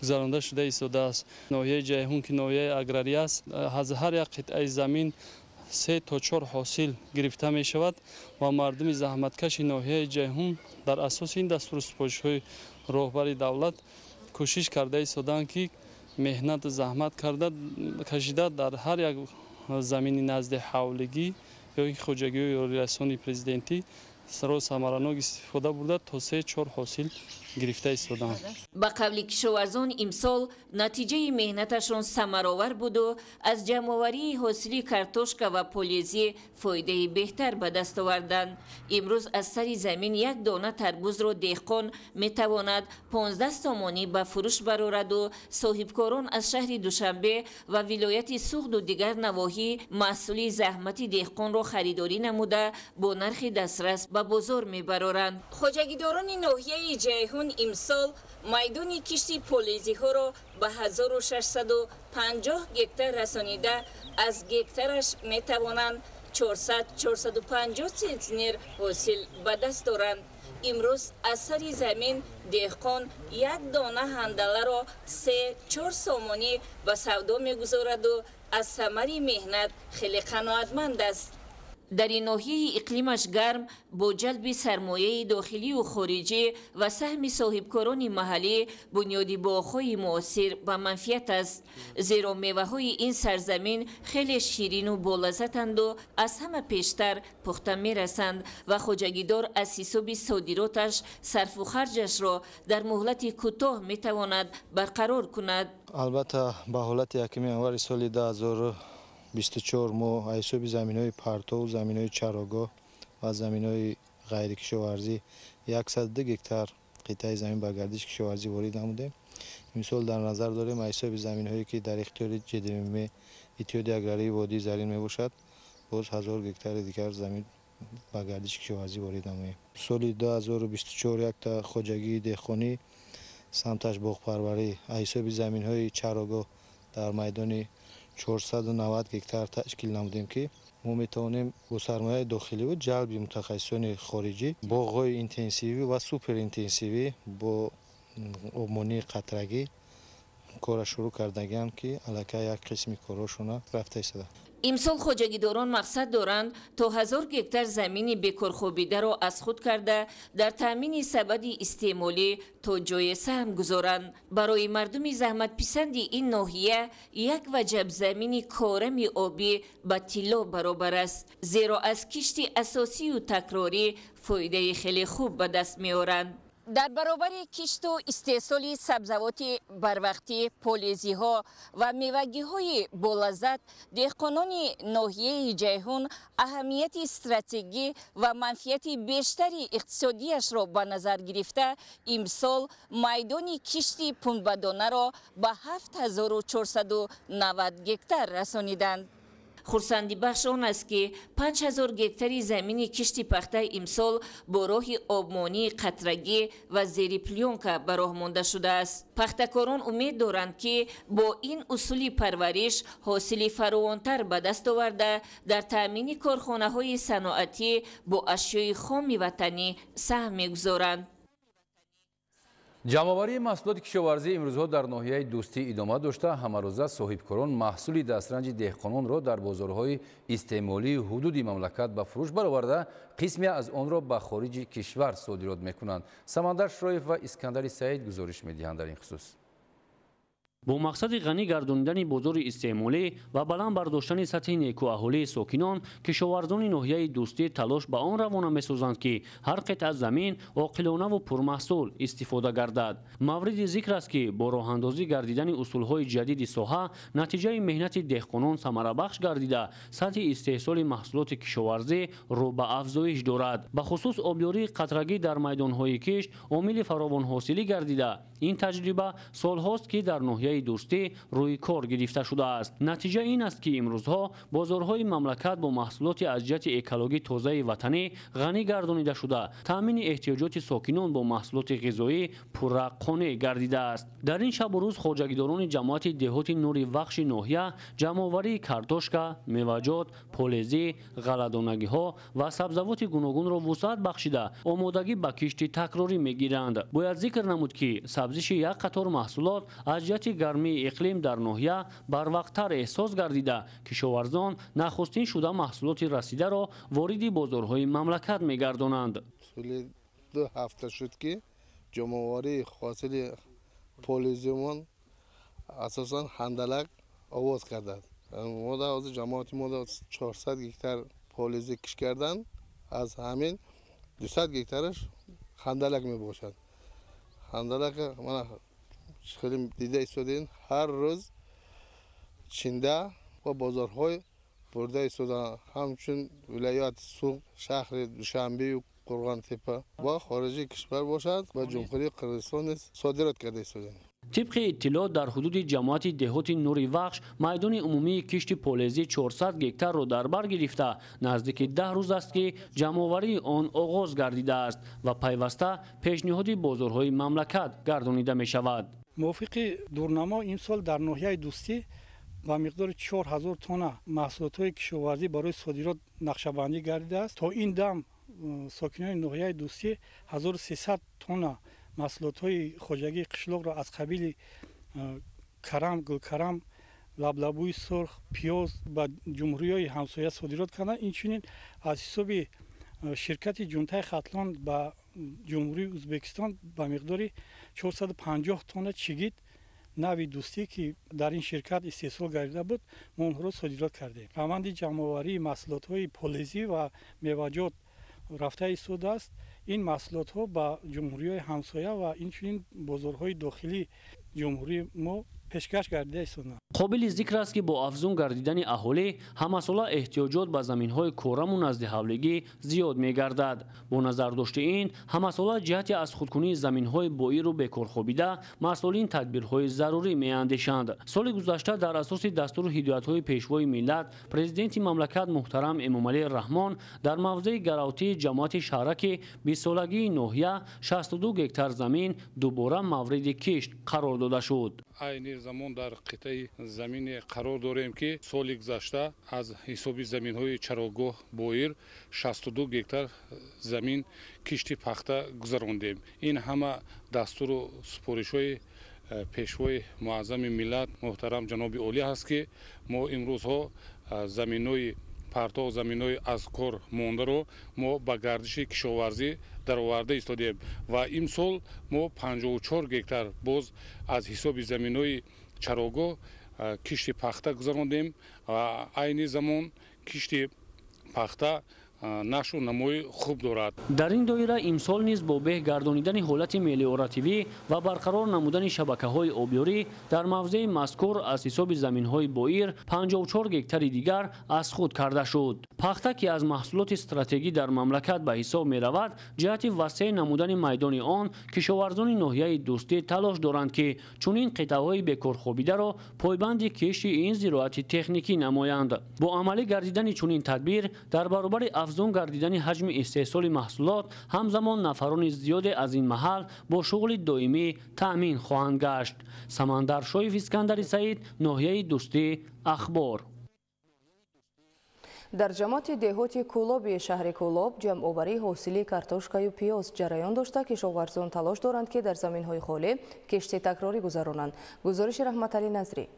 گذرانده شده است. ناحیه جیهون که ناحیه اگراری است از هر یک قطعه زمین 3 تا 4 حاصل گرفته می شود و مردم زحمتکش ناحیه جیهون در اساس این دستور سپارش‌های راهبر دولت کوشش کرده ایستادند که مهنت زحمت کرده کشیده در هر یک زمین نزد حولگی یا خوجگی یا رسانی پرزیدنتی سر ثمرانok استفاده برده تا 3-4 حاصل گرفته ایستادند. با قبل کشاورزان امسال نتیجه مهنتشان ثمرآور بود و از جمع‌آوری حاصل کارتوشکا و پولیزی فایده بهتر به دست آوردند. امروز از سر زمین یک دانه تربوز را دهقان میتواند 15 تومانی به فروش برآورد و صاحبکاران از شهر دوشنبه و ولایت سوخت و دیگر نواحی محصول زحمت دهقان را خریداری نموده با نرخ دسترس به بازار میبرند. خوجگیداران ناحیه جیهون امسال میدان کشت پولیزی ها را به 1650 گکتار رسانیده از گکتارش می توانند 400-450 سنتینر حاصل به دست دارند. امروز از سر زمین دهقان یک دانه هندله را 3-4 سامانی به سودا می گذارد و از ثمر مهنت خیلی قناعتمند است. در این ناحیه اقلیمش گرم با جلب سرمایه داخلی و خارجی و سهم صاحبکاران محلی بنیادی باغ‌های معاصر به منفعت است، زیرا میوه‌های این سرزمین خیلی شیرین و بالذاتند و از همه پیشتر پخته میرسند و خوجگیدار از حساب صادراتش صرف و خرجش را در مهلت کوتاه میتواند برقرار کند. البته به حالت یکم ینوار سال 2024 ما حساب زمین‌های پرتو، زمین‌های چراگاه و زمین‌های غیر کشاورزی 102 گکتار قطعه زمین به گردش کشاورزی وارد نموده. امسال در نظر داریم حساب زمین‌هایی که در اختیار جدیم اتحادیه اگراری وادی زرین میباشد باز 1000 گکتار دیگر زمین به گردش کشاورزی وارد نموده. سال 2024 یک تا خوجگی دهقانی سمتش باغپروری حساب زمین‌های چراگاه در میدان 490 گکتار تشکیل نمودیم که ما میتوانیم با سرمایه داخلی و جلب متخصصان خارجی باغ‌های اینتنسیوی و سوپر اینتنسیوی با آبمانی قطرگی کار شروع کردگیم که الکی یک قسمی کاراشون رفته است. امسال خوجگیداران مقصد دارند تا 1000 گکتار زمین بیکار خوابیده را از خود کرده در تامین سبد استعمالی تا جای سهم گذارند. برای مردم زحمت پسند این ناحیه یک وجب زمین کارم آبی به طلا برابر است، زیرا از کشت اساسی و تکراری فایده خیلی خوب به دست می‌آورند. در برابر کشت و استحصال سبزیجات بروقتی، پولیزی ها و میوگی های بالذات، دهقانان ناحیه جیهون اهمیت استراتژی و منفعت بیشتری اقتصادیش را به نظر گرفته امسال میدان کشت پنبه‌دانه را به 7490 گکتار رسانیدند. خرسندی بخش آن است که 5000 گکتار زمین کشت پخته امسال با راه آبمانی قطرگی و زیر پلیونکا به راه مانده شده است. پختکاران امید دارند که با این اصول پرورش حاصل فراوانتر به دست آورده در تامین کارخانه های صنعتی با اشیای خام وطنی سهم می‌گذارند. جمع‌آوری محصولات کشاورزی امروزها در ناحیه دوستی ادامه داشته همروزه صاحبکاران محصول دسترنج دهقانان را در بازارهای استعمالی حدود مملکت به فروش برآورده قسمی از آن را به خارج کشور صادرات می‌کنند. سمندر شرایف و اسکندر سعید گزارش می‌دهند در این خصوص. با مقصد غنی گرداندن بازار استعمالی و بلند برداشتن سطح نیکواهالی ساکنان، کشاورزان ناحیه دوستی تلاش به آن روانه می‌سازند که هر قطعه زمین عاقلانه و پرمحصول استفاده گردد. مورد ذکر است که با راه اندازی گردیدن اصولهای جدید ساحه، نتیجه مهنت دهقانان ثمره بخش گردیده، سطح استحصال محصولات کشاورزی رو به افزایش دارد. به خصوص آبیاری قطرگی در میدانهای کشت عامل فراوان حاصلی گردیده. این تجربه سالهاست که در ناحیه دوستی روی کار گرفته شده است. نتیجه این است که امروزها بازارهای مملکت با محصولات از جهت اکولوژی تازه وطنی غنی گردانیده شده، تامین احتیاجات ساکنان با محصولات غذایی پررقانه گردیده است. در این شب و روز خواجگیداران جماعت دهات نور بخش ناحیه جمع‌آوری کارتوشکا، میوه‌جات، پالزی، غله‌دانگی‌ها و سبزیجات گوناگون را وسعت بخشیده آمادگی به کشت تکراری می‌گیرند. باید ذکر نمود که سبزیش یک قطار محصولات از جهت گرمی اقلیم در ناحیه بروقت‌تر احساس گردیده، کشاورزان نخستین شده محصولات رسیده را وارد بازارهای مملکت می‌گردانند. سال 2 هفته شد که جمع‌آوری حاصل پالزیمون اساساً هندلک آواز کردند. ما در از جماعت ما 400 گیتار پالزی کش کردن، از همین 200 گیتارش هندلک می باشد. هندلک من خیلی دیده ایستادین، هر روز چنده و بازارهای برده ایستادن، همچون ولایت سوق، شهر دوشنبه و قرغان تپه و خارجی کشور باشد و جمهوری قرقیزستان صادرات کرده ایستادن. طبق اطلاع در حدود جماعت دهات نور بخش میدان عمومی کشت پالزی 400 گکتار را در بر گرفته نزدیک 10 روز است که جمع‌آوری آن آغاز گردیده است و پیوسته پیشنهاد بازارهای مملکت گردانیده می شود. موافق دورنما این سال در ناحیه دوستی با مقدار 4000 تن محصولات کشاورزی برای صادرات نقشه‌بندی گردیده است. تا این دم ساکنان ناحیه دوستی 1300 تن محصولات خواجگی قشلاق را از قبیل کرم، گلکرم، لبلبوی سرخ، پیاز به جمهوری همسایه صادرات کردند. اینچنین از حساب شرکت جونتای خطلان به جمهوری ازبکستان به مقدار 450 تن چگید نوی دوستی که در این شرکت استحصال گردیده بود ما آنها را صادرات کردیم. روند جمع‌آوری محصولات های پالزی و میوه‌جات رفته ایستاده است. این محصولات ها با جمهوری همسایه و اینچنین بازارهای داخلی جمهوری ما پیشکش گردیده ایستادند. قابل ذکر است که با افزون گردیدن اهالی همساله احتیاجات به زمین‌های کورم و نزد حولگی زیاد می‌گردد. با نظر داشته این همساله جهت از خودکنی زمین‌های بوئی و بکار خوابیده مسئولین تدبیرهای ضروری می‌اندیشند. سال گذشته در اساس دستور هدایت‌های پیشوای ملت پرزیدنت مملکت محترم امامعلی رحمان در موضع گراوتی جماعت شهرک 20 سالگی ناحیه 62 گکتار زمین دوباره مورد کشت قرار داده شد. این زمان در قطعه زمین قرار داریم که سال گذشته از حساب زمین‌های چراگاه بوئیر 62 گکتار زمین کشت پخته گذراندیم. این همه دستور و سپارش‌های پیشوای معظم ملت محترم جناب عالی هست که ما امروزها زمین‌های پرتو زمین‌های از کار مانده رو ما به گردش کشاورزی در آورده ایستادیم و این سال ما 54 گکتار باز از حساب زمین‌های چراگاه کشت پخته گذراندیم و عین زمان کشت پخته نشو نمای خوب دارد. در این دایره امسال نیز با به گردانیدن حالت ملیوراتیوی و برقرار نمودن شبکه‌های آبیاری در موضع مذکور از حساب زمین‌های بوئیر 54 گکتار دیگر از خود کرده شد. پخته که از محصولات استراتژی در مملکت به حساب می رود، جهت وسیع نمودن میدان آن کشاورزان ناحیه دوستی تلاش دارند که چنین قطعه‌های بکار خوابیده را پایبند کشت این زراعت تکنیکی نمایند. با عملی گردیدن چنین تدبیر در برابر افزون گردیدن حجم استحصال محصولات همزمان نفران زیاد از این محل با شغل دائمی تأمین خواهند گشت. سمندر شایف اسکندری سعید، ناحیه دوستی، اخبار. در جماعت دهات کولابی شهر کولاب جمع‌آوری حاصل کارتوشکا و پیاز جریان داشته که کشاورزان تلاش دارند که در زمین‌های خالی کشت تکراری گذرانند. گزارش رحمت علی نظری.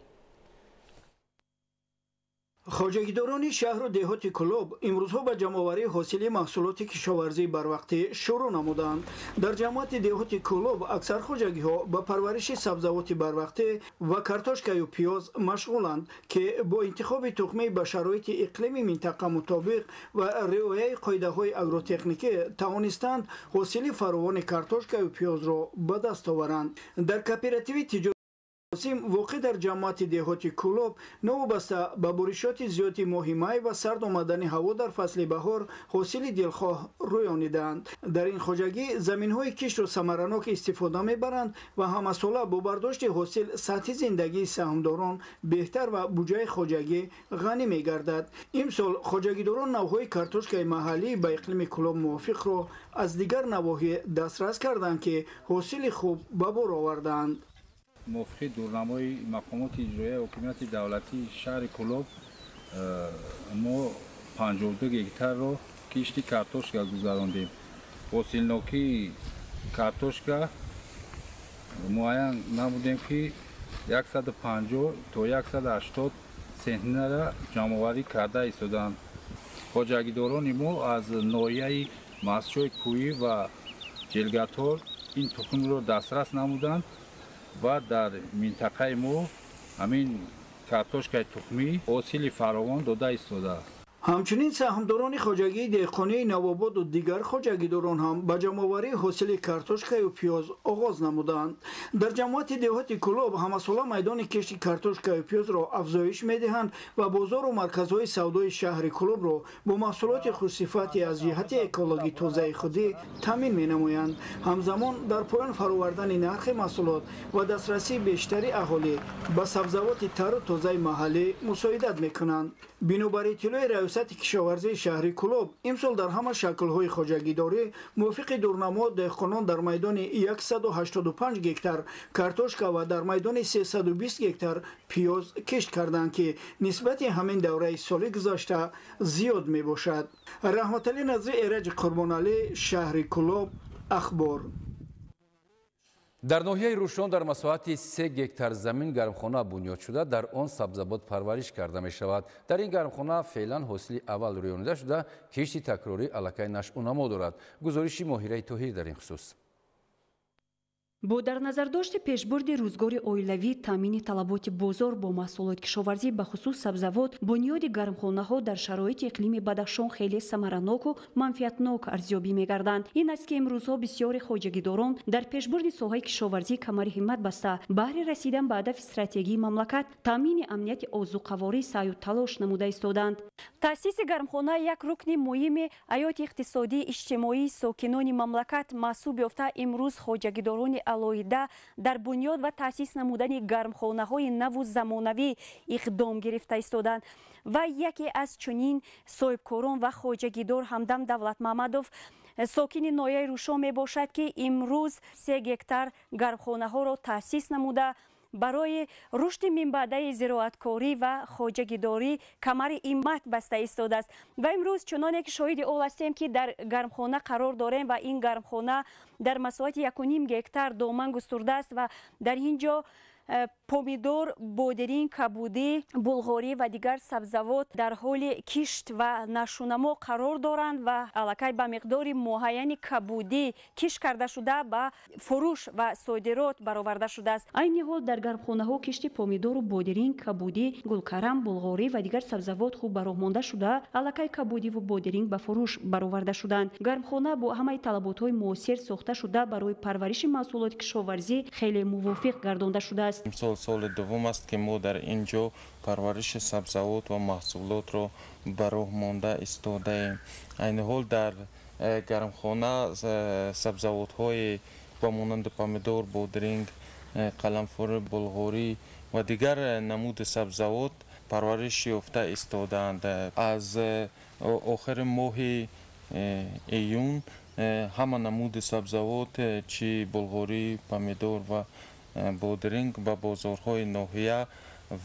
хоҷагидорони шаҳру деҳоти Кӯлоб имрӯзҳо ба ҷамъоварии ҳосили маҳсулоти кишоварзӣ барвақтӣ шурӯъ намуданд. Дар ҷамъияти деҳоти Кӯлоб аксар хоҷагиҳо ба парвариши сабзавоти барвақтӣ ва картошкаю пиёз машғуланд, ки бо интихоби тухмӣ ба шароити иқлими минтақа мутобиқ ва риояи қоидаҳои агротехникӣ тавонистанд ҳосили фаровони картошкаю пиёзро ба даст оваранд. Дар кооперативи тиҷорати воқеъ дар ҷамъияти деҳоти Кӯлоб новобаста ба боришоти зиёди моҳи май ва сард омадани ҳаво дар фасли баҳор ҳосили дилхоҳ рӯёниданд. Дар ин хоҷагӣ заминҳои киштро самаранок истифода мебаранд ва ҳамасола бо бардошти ҳосил сатҳи зиндагии саҳмдорон беҳтар ва буҷаи хоҷагӣ ғанӣ мегардад. Имсол хоҷагидорон навъҳои картошкаи маҳаллӣ ба иқлими Кӯлоб мувофиқро аз дигар навоҳӣ дастрас карданд, ки ҳосили хуб ба бор оварданд. موافقی دورنمای مقامات اجرایی حکومت دولتی شهر کلوب ما 52 گکتر رو کشتی کارتوشکا گذراندیم. حاصلناکی کارتوشکا معین نمودیم که 150 تا 180 سنتینه را جمع‌آوری کرده ایستادند. хоҷагидорон мо аз ноҳияи масҷои кӯҳӣ ва ҷилгатор ин тухмро дастрас намуданд ва дар минтақаи мо ҳамин картошкаи тухмӣ ҳосили фаровон дода истодааст. ҳамчунин саҳмдорони хоҷагии деҳқонии Навободу дигар хоҷагидорон ҳам ба ҷамъоварии ҳосили картошкаю пиёз оғоз намуданд. Дар ҷамъияти деҳоти Кӯлоб ҳамасола майдони кишти картошкаю пиёзро афзоиш медиҳанд ва бозору марказҳои савдои шаҳри Кӯлобро бо маҳсулоти хушсифати аз ҷиҳати экологӣ тозаи худӣ таъмин менамоянд. ҳамзамон дар поён фаровардани нархи маҳсулот ва дастрасии бештари аҳолӣ ба сабзавоти тару тозаи маҳаллӣ мусоидат мекунанд. бинобар иттилои раёсати кишоварзии шаҳри Кӯлоб имсол дар ҳама шаклҳои хоҷагидорӣ мувофиқи дурнамо деҳқонон дар майдони 185 гектар картошка ва дар майдони 320 гектар пиёз кишт карданд, ки нисбати ҳамин давраи соли гузашта зиёд мебошад. Раҳматалӣ Назри, Эраҷи Қурбоналӣ, шаҳри Кӯлоб, ахбор. дар ноҳияи рӯшон дар масоҳати 3 гектар замин гармхона бунёд шуда дар он сабзавот парвариш карда мешавад. дар ин гармхона феълан ҳосили аввал рӯёнида шуда кишти такрорӣ аллакай нашъу намо дорад. гузориши Моҳираи Тоҳирӣ дар ин хусус. бо дар назардошти пешбурди рӯзгори оилавӣ, таъмини талаботи бозор бо маҳсулоти кишоварзӣ ба хусус сабзавот, бунёди гармхонаҳо дар шароити иқлими Бадахшон хеле самараноку манфиатнок арзёбӣ мегарданд. ин аст ки имрӯзҳо бисёри хоҷагидорон дар пешбурди соҳаи кишоварзӣ камари ҳиммат баста баҳри расидан ба ҳадафи стратегии мамлакат таъмини амнияти озуқаворӣ саъю талош намуда истоданд. таъсиси гармхона як рукни муҳими ҳаёти иқтисодии иҷтимоии сокинони мамлакат маҳсуб ёфта, имрӯз хоҷагидорони алоҳида дар бунёд ва таъсис намудани гармхонаҳои наву замонавӣ иқдом гирифта истоданд. ва яке аз чунин соҳибкорон ва хоҷагидор Ҳамдам Давлатмаҳмадов, сокини ноҳияи Рӯшон мебошад, ки имрӯз 3 гектар гармхонаҳоро таъсис намуда барои рушди минбаъдаи зироаткорӣ ва хоҷагидорӣ камари ҳиммат баста истодааст. ва имрӯз чуноне ки шоҳиди ол ҳастем, ки дар гармхона қарор дорем ва ин гармхона дар масоҳати 1.5 гектар доман густурдааст ва дар ин ҷо помидор, бодирин, кабудӣ, булғорӣ ва дигар сабзавот дар ҳоли кишт ва нашунамо қарор доранд ва аллакай ба миқдори муайяни кабудӣ кишт карда шуда ба фурӯш ва содирот бароварда шудааст. айни ҳол дар гармхонаҳо кишти помидору бодирин, кабудӣ, гулкарам, булғорӣ ва дигар сабзавот хуб бароҳмонда шуда аллакай кабудиву бодирин ба фурӯш бароварда шуданд. гармхона бо ҳамаи талаботҳои муосир сохта шуда барои парвариши маҳсулоти кишоварзӣ хеле мувофиқ гардонда шудааст. имсол соли дуввум аст ки мо дар ин ҷо парвариши сабзавот ва маҳсулотро ба роҳ монда истодаем. айни ҳол дар гармхона сабзавотҳои ба монанди помидор, бодиринг, қаламфури, булғорӣ ва дигар намуди сабзавот парвариш ёфта истодаанд. аз охири моҳи июн ҳама намуди сабзавот чӣ булғорӣ, помидор ва бодиринг ба бозорҳои ноҳия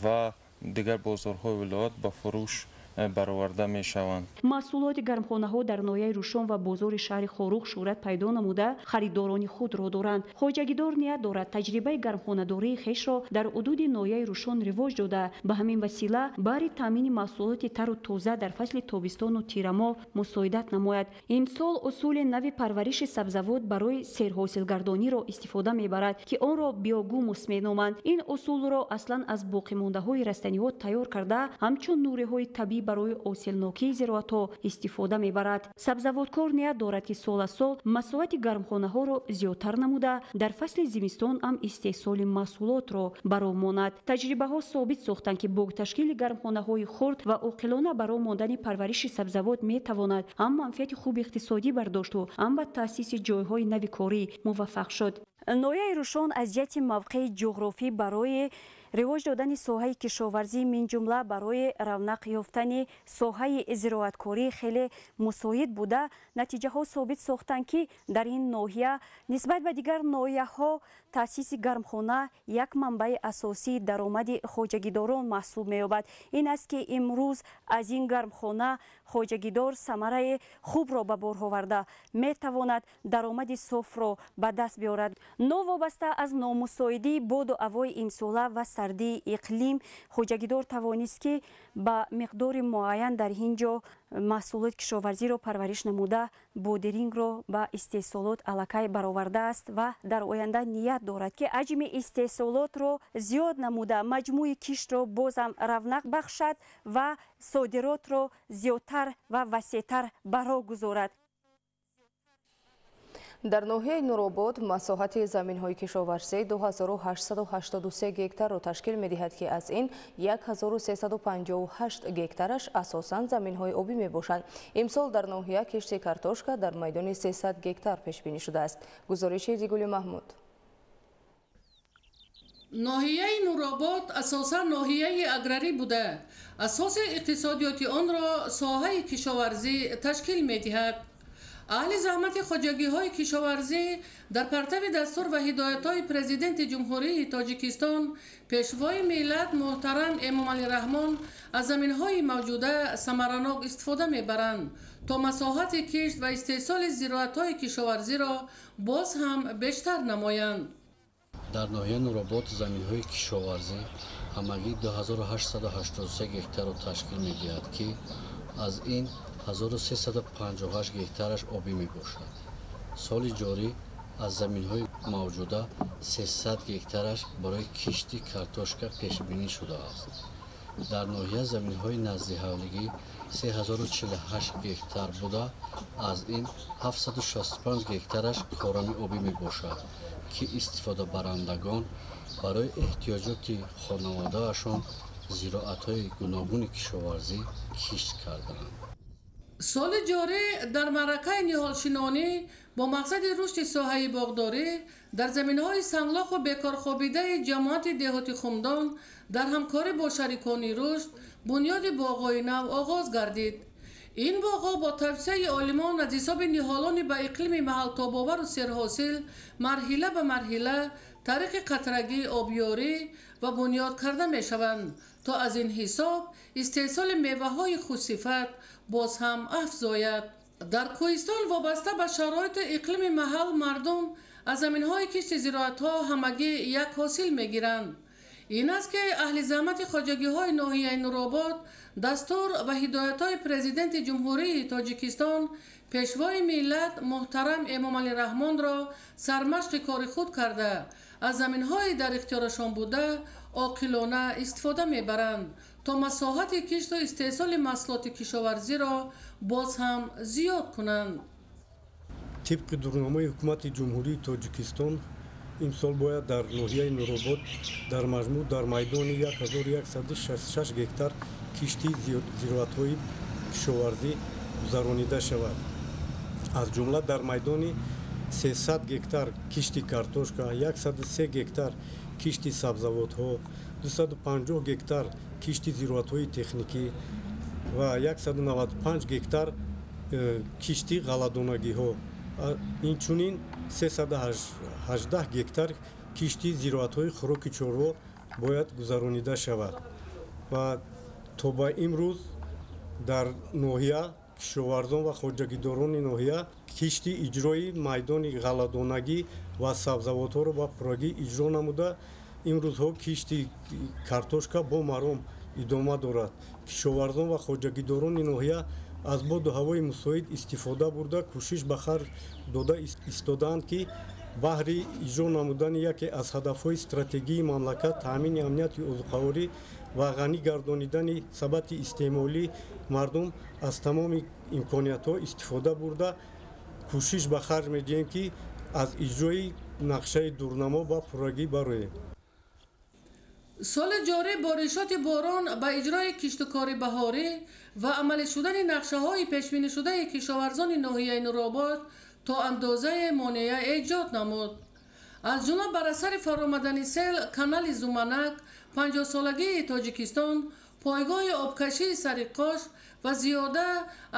ва дигар бозорҳои вилоят ба фурӯш برآورده میشوند. محصولات گرمخانه‌ها در ناحیه روشن و بازار شهر خاروخ شهرت پیدا نموده خریداران خود را دارند. خواجگیدار نیت دارد تجربه گرمخانه‌داری خویش را در حدود ناحیه روشن رواج داده به همین وسیله برای تامین محصولات تر و تازه در فصل تابستان و تیر ماه مساعدت نماید. این سال اصول نوی پرورش سبزیجات برای سیرحاصلگردانی را استفاده میبرد که آن را بیوگوموس مینامند. این اصول را اصلا از باقی مانده‌های رستنی‌ها تیار کرده همچون نوره‌های طبیعی برای حاصلناکی زراعت‌ها استفاده میبرد. سبزیجاتکار نیت دارد که سال از سال مساحت گرمخانه‌ها را زیادتر نموده در فصل زمستان هم استحصال محصولات را برآماند. تجربه‌ها ثابت ساختند که با تشکیل گرمخانه‌های خرد و عاقلانه برای ماندن پرورش سبزیجات میتواند هم منفعت خوب اقتصادی برداشت و هم به تأسیس جایهای نوی کاری موفق شد. ناحیه روشن از جهت موقع جغرافی برای رواج دادن ساحه کشاورزی من جمله برای رونق یافتن ساحه زراعتکاری خیلی مساعد بوده. نتیجه ها ثابت ساختند که در این ناحیه نسبت به دیگر ناحیه ها تأسیس گرمخانه یک منبع اساسی درآمد خواجگیداران محسوب می‌یابد. این است که امروز از این گرمخانه خواجگیدار ثمره خوب را به بار آورده می‌تواند درآمد صاف را به دست بیاورد. نوابسته از نامساعدی باد و هوای امساله و سردی اقلیم خواجگیدار توانست که به مقدار معین در اینجا محصولات کشاورزی را پرورش نموده بودرینگ را به استحصالات الکی برآورده است و در آینده نیت دارد که حجم استحصالات را زیاد نموده مجموع کشت را بازم رونق بخشد و صادرات را زیادتر و وسیع‌تر برگزارد. در ناحیه نورآباد مساحت زمین‌های کشاورزی 2883 گکتار را تشکیل می‌دهد که از این 1358 گکتارش اساساً زمین‌های آبی می‌باشند. امسال در ناحیه کشت کارتوشکا در میدان 300 گکتار پیش بینی شده است. گزارش زیگولی محمود. ناحیه نورآباد اساساً ناحیه اگراری بوده. اساس اقتصادیات آن را ساحه کشاورزی تشکیل می‌دهد. اهل زحمت خواجگی‌های کشاورزی در پرتو دستور و هدایت‌های پرزیدنت جمهوری تاجیکستان پیشوای ملت محترم امامعلی رحمان از زمین‌های موجوده ثمرناک استفاده می‌برند تا مساحت کشت و استحصال زراعت‌های کشاورزی را باز هم بیشتر نمایند. در ناحیه نورآباد زمین‌های کشاورزی همگی 2883 گکتار را تشکیل می‌دهد که از این 1358 گکتارش آبی می باشد. سال جاری از زمین‌های موجوده 300 گکتارش برای کشتی کارتوشکا پیش بینی شده است. در ناحیه زمین‌های نزدیک حولگی 3048 گکتار بوده، از این 765 گکتارش کارمی آبی می باشد که استفاده برندگان برای احتیاجات خانواده‌شان زراعت‌های گوناگون کشاورزی کشت کردند. سال جاری در معرکه نهالشینانی با مقصد رشد ساحه باغداری در زمین‌های سنگلاخ و بیکار خوابیده جماعت دهاتی خمدان در همکاری با شریکان رشد بنیاد باغ‌های نو آغاز گردید. این باغ‌ها با توصیه عالمان از حساب نهالان به اقلیم محل تاب‌آور و سیرحاصل مرحله به مرحله طریق قطرگی آبیاری و بنیاد کرده می‌شوند تا از این حساب استحصال میوه‌های خوش‌صفت باز هم افزاید. در کوهستان وابسته به شرایط اقلیم محل مردم از زمین‌های کشت زراعت‌ها همگی یک حاصل می‌گیرند. این است که اهل زحمت خواجگی‌های ناحیه نورآباد دستور و هدایت‌های پرزیدنت جمهوری تاجیکستان پیشوای ملت محترم امامعلی رحمان را سرمشق کار خود کرده از زمین‌های در اختیارشان بوده عاقلانه استفاده می‌برند تا مساحت کشت و استحصال محصولات کشاورزی را باز هم زیاد کنند. طبق دورنامه حکومت جمهوری تاجیکستان امسال باید در ناحیه نورآباد در مجموع در میدان 1166 گکتار کشتی زراعت‌های کشاورزی گذرانیده شود. از جمله در میدان 300 گکتار کشتی کارتوشکا، 103 گکتار کشتی سبزیجات‌ها، 250 گکتار کشتی زراعت‌های تکنیکی و 195 گکتار کشتی غله‌دانگی‌ها. اینچنین 318 گکتار کشتی زراعت‌های خوراک چاروا باید گذرانیده شود و تا به امروز дар ноҳия кишоварзон ва хоҷагидорони ноҳия кишти иҷрои майдони ғалладонагӣ ва сабзавотҳоро ба пуррагӣ иҷро намуда имрӯзҳо кишти картошка бо маром идома дорад. Кишоварзон ва хоҷагидорони ноҳия аз боду ҳавои мусоид истифода бурда кӯшиш ба харҷ дода истодаанд ки баҳри иҷро намудани яке аз ҳадафҳои стратегии мамлакат таъмини амнияти озуқаворӣ ва ғанӣ гардонидани сабати истеъмолии мардум аз тамоми имкониятҳо истифода бурда кӯшиш ба харҷ медиҳем ки аз иҷрои нақшаи дурнамо ба пуррагӣ бароем. соли ҷорӣ бо ришоти борон ба иҷрои киштукори баҳорӣ ва амалӣ шудани нақшаҳои пешбинишудаи кишоварзони ноҳияи Нуробод то андозае монеа эҷод намуд. аз ҷумла бар асари фаромадани сел канали Зуманак, 50-солагии Тоҷикистон, пойгоҳи обкашии Сариқош ва зиёда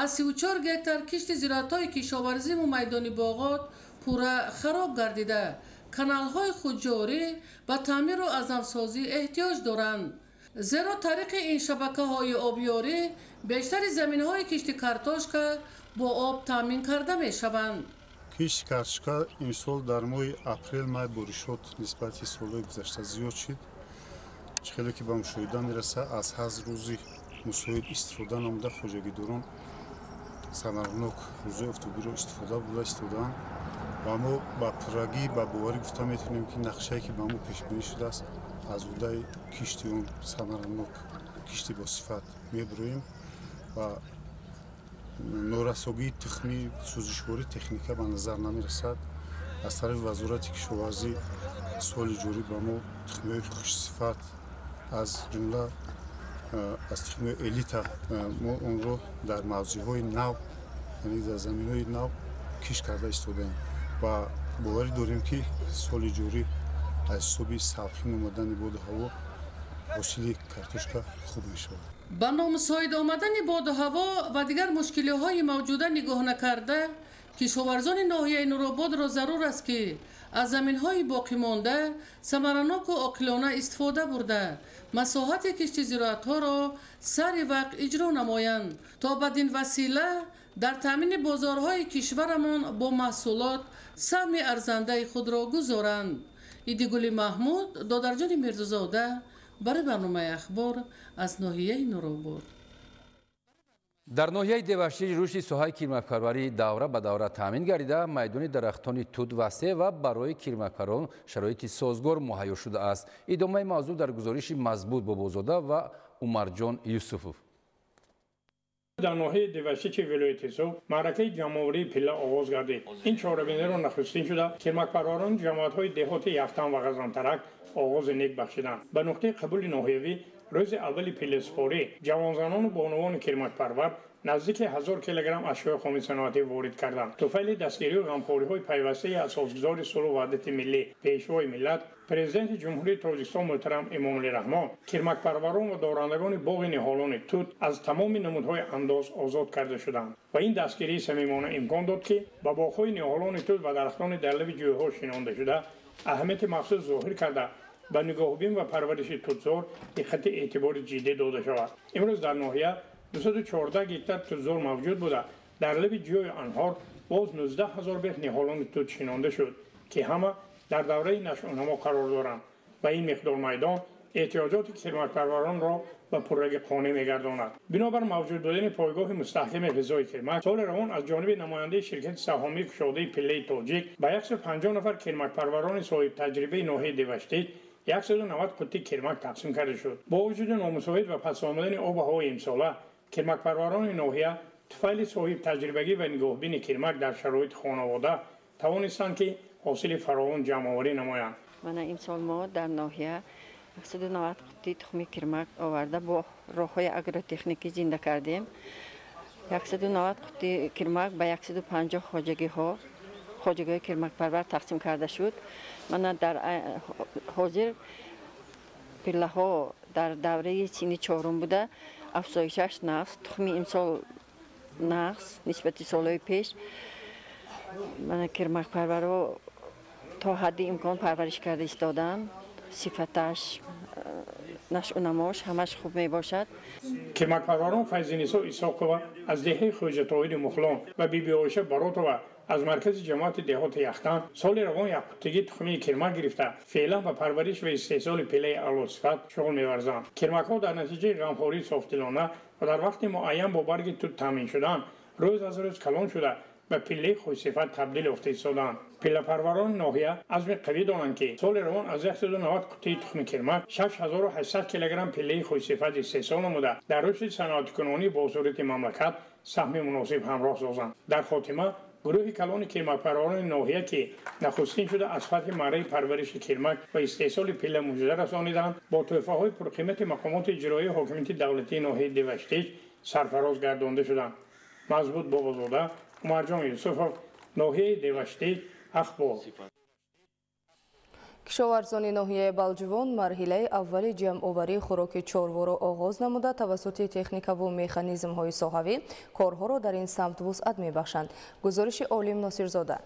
аз 34 гектар кишти зироатҳои кишоварзиму майдони боғот пурра хароб гардида, каналҳои худҷорӣ ба таъмиру аъзамсозӣ эҳтиёҷ доранд. зеро тариқи ин шабакаҳои обёрӣ бештари заминҳои кишти картошка бо об таъмин карда мешаванд. кишти картошка имсол дар моҳи апрел-май бо ришот нисбати солҳои гузашта зиёд шид. хеле ки ба мушоҳида мераса аз ҳаз рӯзи мусоид истифода намуда хоҷагидорон самаранок рӯзои офтобиро истифода истодаанд ва мо ба пуррагӣ ба боварӣ гуфта метавонем ки нақшае ки ба мо пешбинӣ шудааст аз рудаи кишти он самаранок кишти босифат мебуроем ва норасогии тухмӣ сӯзишвории техника ба назар намерасад. аз тарафи вазорати кишоварзӣ соли ҷорӣ ба мо тухмиҳои хушсифат аз ҷумла аз тухмиҳои элита мо онро дар мавзеъҳои нав яъне дар заминҳои нав кишт карда истодаем ва боварӣ дорем ки соли ҷорӣ аз ҳисоби салхин омадани боду ҳаво ҳосили картошка хуб мешавад. ба номусоид омадани боду ҳаво ва дигар мушкилиҳои мавҷуда нигоҳ накарда, кишоварзони ноҳияи Нурободро зарур аст ки аз заминҳои боқимонда самараноку оқилона истифода бурда масоҳати кишти зироатҳоро сари вақт иҷро намоянд, то бадин васила дар таъмини бозорҳои кишварамон бо маҳсулот саҳми арзандаи худро гузоранд. идигули маҳмуд, додарҷони мирзозода, барои барномаи ахбор аз ноҳияи Нуробод. дар ноҳияи деваштир рушди соҳаи кирмакпарварӣ давра ба давра таъмин гардида майдони дарахтони тут васеъ ва барои кирмакпарон шароити созгор муҳайё шудааст. идомаи мавзӯъ дар гузориши мазбут бобозода ва умарҷон юсуфов. дар ноҳияи деваштичи вилояти Суғ маъракаи ҷамъоварии пилла оғоз гардид. ин чорабиниро нахустин шуда кирмакпарварони ҷамоатҳои деҳоти Яхтан ва Ғазантарак оғози нек бахшиданд. ба нуқтаи қабули ноҳиявӣ рӯзи аввали пилласпорӣ ҷавонзанону бонувони кирмакпарвар наздики 1000 килограмм ашёи хомисоноатӣ ворид карданд. туфайли дастгирию ғамхориҳои пайвастаи асосгузори сулҳу ваҳдати миллӣ пешвои миллат президенти ҷумҳурии Тоҷикистон муҳтарам Эмомалӣ Раҳмон кирмакпарварон ва дорандагони боғи ниҳолони тут аз тамоми намудҳои андоз озод карда шуданд ва ин дастгирии самимона имкон дод ки ба боғҳои ниҳолони тут ва дарахтони дар лаби ҷӯйҳо шинонда шуда аҳамияти махсус зоҳир карда ба нигоҳубин ва парвариши тутзор диққати эътибори ҷиддӣ дода шавад. имрӯз дар ноҳия 214 гектар тутзор мавҷуд буда дар лаби ҷӯи анҳор боз 19 000 бех ниҳолони тут шинонда шуд ки ҳама дар давраи нашъунамо қарор доранд ва ин миқдор майдон эҳтиёҷоти кирмакпарваронро ба пурраги қонеъ мегардонад. бинобар мавҷуд будани пойгоҳи мустаҳками ғизои кирмак соли равон аз ҷониби намояндаи ширкати саҳомии кушодаи пиллаи тоҷик ба 150 нафар кирмакпарварони соҳибтаҷрибаи ноҳияи деваштик 190 қутти кирмак тақсим карда шуд. бо вуҷуди номусоид ва пасомадани обу ҳавои имсола кирмакпарварони ноҳия туфайли соҳибтаҷрибагӣ ва нигоҳбини кирмак дар шароити хонавода тавонистанд ки ҳосили фаровон ҷамъоварӣ намоянд. мана имсол мо дар ноҳия 190 қутти тухми кирмак оварда бо роҳҳои агротехникӣ зинда кардем. 190 қутти кирмак ба 150 хоҷагиҳои кирмакпарвар тақсим карда шуд. мана дар ҳозир пиллаҳо дар давраи синни чорум буда афзоишаш нақс, тухми имсол нақс нисбати солҳои пеш. мана кирмакпарварро то ҳадди имкон парвариш карда истоданд. сифаташ, нашъунамош ҳамаш хуб мебошад. کمکپروران فیض‌نیسا اسحاقова از دهه خوجه طاهر مخلان و بیبی عایشه براتова از مرکز جماعت دهات یختن سال روان یقطگی تخمی کرمک گرفته فعلا به پرورش و استحصال پله اعلی‌صفت شغل می‌ورزند. کرمک‌ها در نتیجه غمخواری صافدلانه و در وقت معین با برگ توت تامین شدن روز از روز کلان شده به پله خوش‌صفت تبدیل یافته ایستادند. پله پروران ناحیه عزم قوی دارند که سال روان از 190 قطعه تخم کرمک 6800 کیلوگرم پله خوش‌صفت استحصال نموده در رشد صنعتی‌کنونی با صورت مملکت سهم مناسب همراه سازند. در خاتمه گروه کلان کرمکپروران ناحیه که نخستین شده از فتح مره پرورش کرمک و استحصال پله موجوده رسانیدند با تحفه‌های پرقیمت مقامات اجرایی حاکمیت دولتی ناحیه دوشتیج سرفراز گردانده شدند. مضبوط بابازاده، عمرجان یوسفov، ناحیه دوشتیج، اخبار. кишоварзони ноҳияи балҷувон марҳилаи аввали ҷамъоварии хӯроки чорворо оғоз намуда тавассути техникаву механизмҳои соҳавӣ корҳоро дар ин самт вусъат мебахшанд. гузориши Олим Носирзода.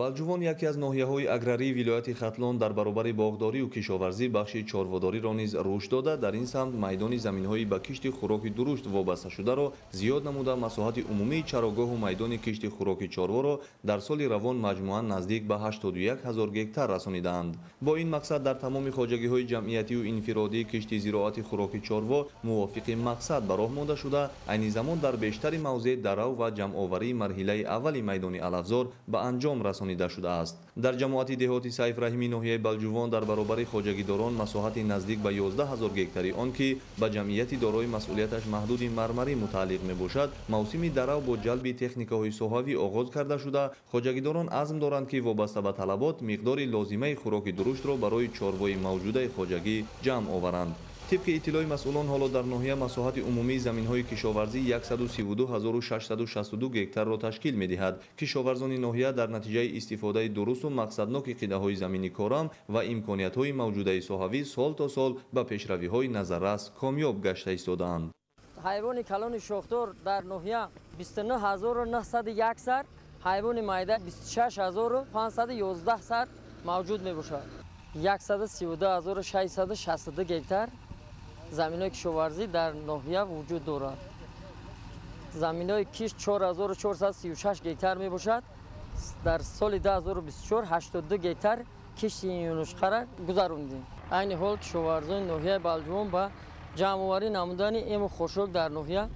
балҷувон яке аз ноҳияҳои аграрии вилояти хатлон дар баробари боғдорию кишоварзӣ бахши чорводориро низ рушд дода дар ин самт майдони заминҳои ба кишти хӯроки дурушт вобаста шударо зиёд намуда масоҳати умумии чарогоҳу майдони кишти хӯроки чорворо дар соли равон маҷмуан наздик ба 81 000 гектар расонидаанд. бо ин мақсад дар тамоми хоҷагиҳои ҷамъиятию инфиродии кишти зироати хӯроки чорво мувофиқи мақсад ба роҳ монда шуда айни замон дар бештари мавзеъ дарав ва ҷамъоварии марҳилаи аввали майдони алафзор ба анҷом расонида шудааст. дар ҷамоати деҳоти Сайф Раҳимӣ ноҳияи Балҷувон дар баробари хоҷагидорон масоҳати наздик ба 11 000 гектари он ки ба ҷамъияти дорои масъулияташ маҳдуди мармарӣ мутааллиқ мебошад мавсими дарав бо ҷалби техникаҳои соҳавӣ оғоз карда шуда хоҷагидорон азм доранд ки вобаста ба талабот миқдори лозимаи хӯроки дуруштро барои чорвои мавҷудаи хоҷагӣ ҷамъ оваранд. طبق اطلاع مسئولان حالا در ناحیه مساحت عمومی زمین‌های کشاورزی 132662 گکتار را تشکیل می‌دهد. کشاورزان ناحیه در نتیجه استفاده درست و مقصدناک قطعه‌های زمینی کارم و امکانیت‌های موجوده صحوی سال تا سال به پیشروی‌های نظررس کامیاب گشته ایستاده‌اند. حیوان کلان شاخدار در ناحیه 29901 سر، حیوان مایده 26511 سر موجود می‌باشد. 132662 گکتار زمین‌های کشاورزی در ناحیه وجود دارد. زمین‌های کشت 4436 گکتار میباشد. در سال 2024 82 گکتار کشت یونشخه را گذراندیم. این حال کشاورزان ناحیه بلجوان با جمع‌آوری نمودن ام خشک در ناحیه